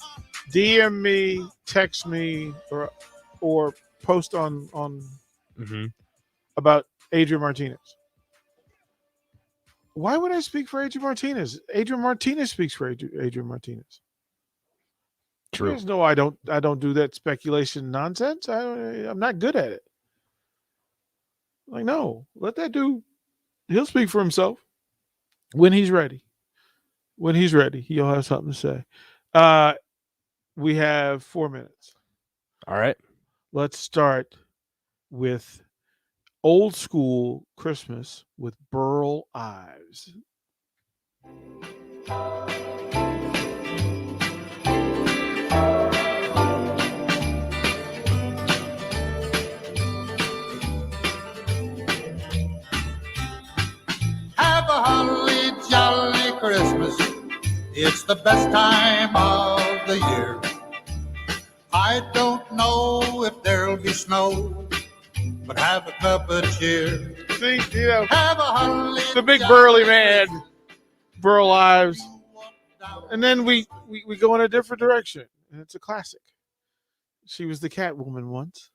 A: DM me, text me, or post on about Adrian Martinez. Why would I speak for Adrian Martinez? Adrian Martinez speaks for Adrian Martinez.
C: True.
A: There's no, I don't do that speculation nonsense. I'm not good at it. Like, no, let that dude. He'll speak for himself when he's ready. When he's ready, he'll have something to say. We have 4 minutes.
C: All right.
A: Let's start with Old School Christmas with Burl Ives.
B: Have a holly jolly Christmas. It's the best time of the year. I don't know if there'll be snow, but have a cup of cheer.
A: See, you know,
B: have a holly
A: the big burly man, Burl Ives. And then we go in a different direction, and it's a classic. She was the Catwoman once.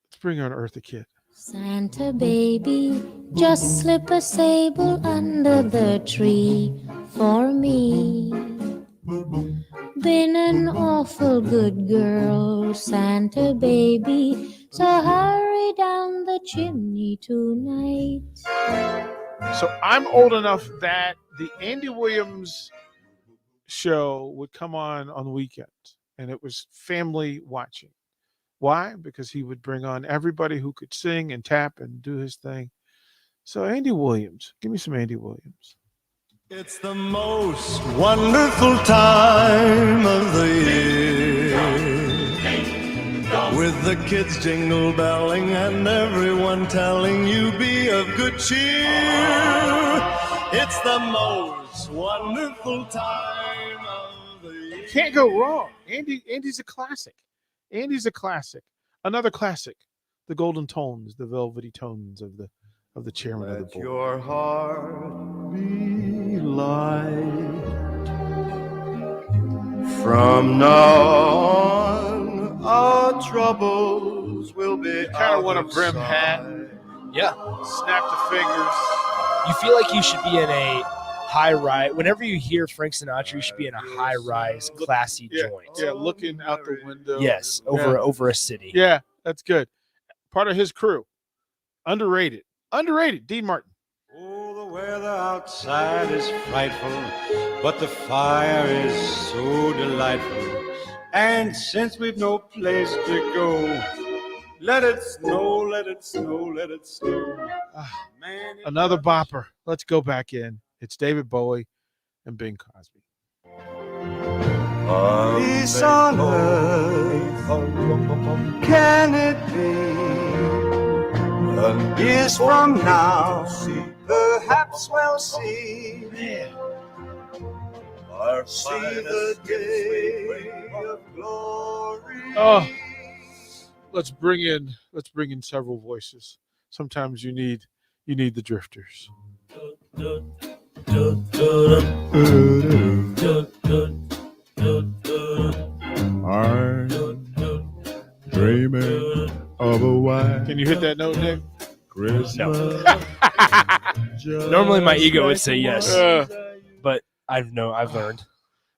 A: Let's bring her on Eartha Kitt.
V: Santa baby, just slip a sable under the tree for me. Been an awful good girl, Santa baby, so hurry down the chimney tonight.
A: So I'm old enough that the Andy Williams show would come on the weekends, and it was family watching. Why? Because he would bring on everybody who could sing and tap and do his thing. So Andy Williams, give me some Andy Williams.
M: It's the most wonderful time of the year, with the kids jingle belling and everyone telling you be of good cheer. It's the most wonderful time of the year.
A: Can't go wrong. Andy's a classic. Andy's a classic. Another classic, the golden tones, the velvety tones of the chairman of the board.
M: Your heart be light. From now on, our troubles will be
A: Kind of want a brim hat.
C: Yeah.
A: Snap the fingers.
C: You feel like you should be in a high-rise. Whenever you hear Frank Sinatra, you should be in a high-rise, classy joint.
A: Yeah, looking out the window.
C: Yes, over a city.
A: Yeah, that's good. Part of his crew. Underrated. Dean Martin.
W: Oh, the weather outside is frightful, but the fire is so delightful. And since we've no place to go, let it snow, let it snow, let it snow.
A: Another bopper. Let's go back in. It's David Bowie and Bing Crosby.
M: Peace on earth, can it be? Years from now, perhaps we'll see. Or see the day of glory.
A: Oh, let's bring in several voices. Sometimes you need the Drifters.
M: I'm dreaming of a white.
A: Can you hit that note, Nick?
M: Christmas.
C: No. Normally my ego would say yes, but I've learned.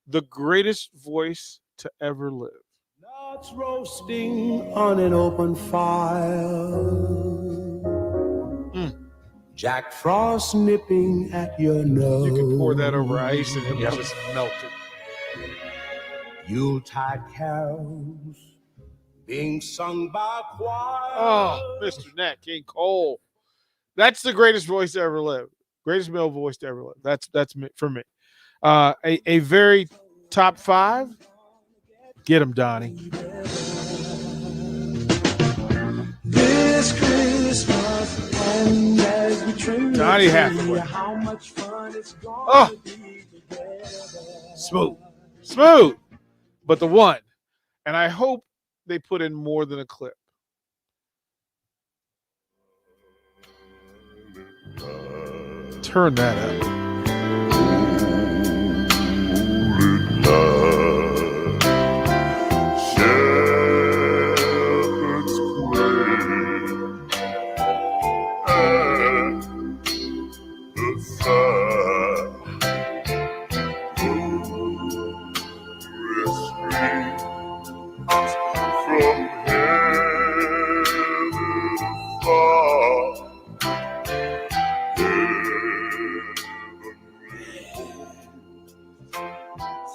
A: The greatest voice to ever live.
M: Nuts roasting on an open fire. Jack Frost nipping at your nose.
A: You can pour that over ice and it will just melt it.
M: Yuletide carols being sung by choir.
A: Oh, Mr. Nat King Cole. That's the greatest voice to ever live. Greatest male voice to ever live. That's for me. A very top 5. Get him, Donnie.
M: This Christmas, and as we trim
A: Donnie Hathaway.
M: how much fun it's going to be together.
A: Smooth. But the one. And I hope they put in more than a clip. Turn that up.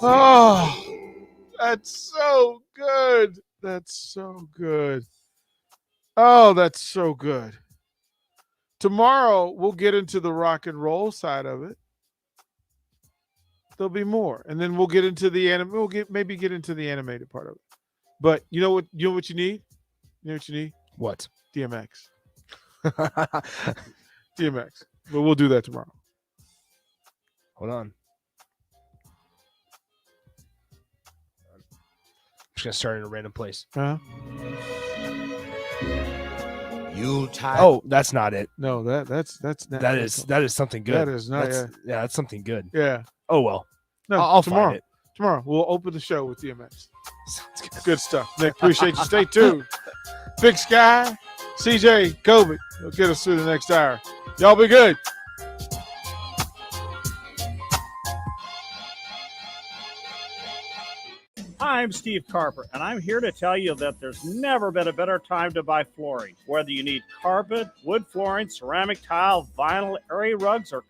A: Oh, that's so good. That's so good. Oh, that's so good. Tomorrow we'll get into the rock and roll side of it. There'll be more, and then we'll get into the anime. We'll maybe get into the animated part of it. But you know what? You know what you need? You know what you need?
C: What?
A: DMX. DMX. But we'll do that tomorrow.
C: Hold on. I'm just gonna start in a random place.
A: Huh?
C: Yuletide. Oh, that's not it.
A: No, that's not,
C: that is something good.
A: That is not.
C: That's, yeah, that's something good.
A: Yeah.
C: Oh well.
A: No,
C: I'll
A: tomorrow.
C: find it.
A: Tomorrow we'll open the show with DMX. Good stuff. Nick, appreciate you. Stay tuned. Big Sky, CJ, Kobe. They'll get us through the next hour. Y'all be good.
Q: I'm Steve Carper, and I'm here to tell you that there's never been a better time to buy flooring. Whether you need carpet, wood flooring, ceramic tile, vinyl, area rugs, or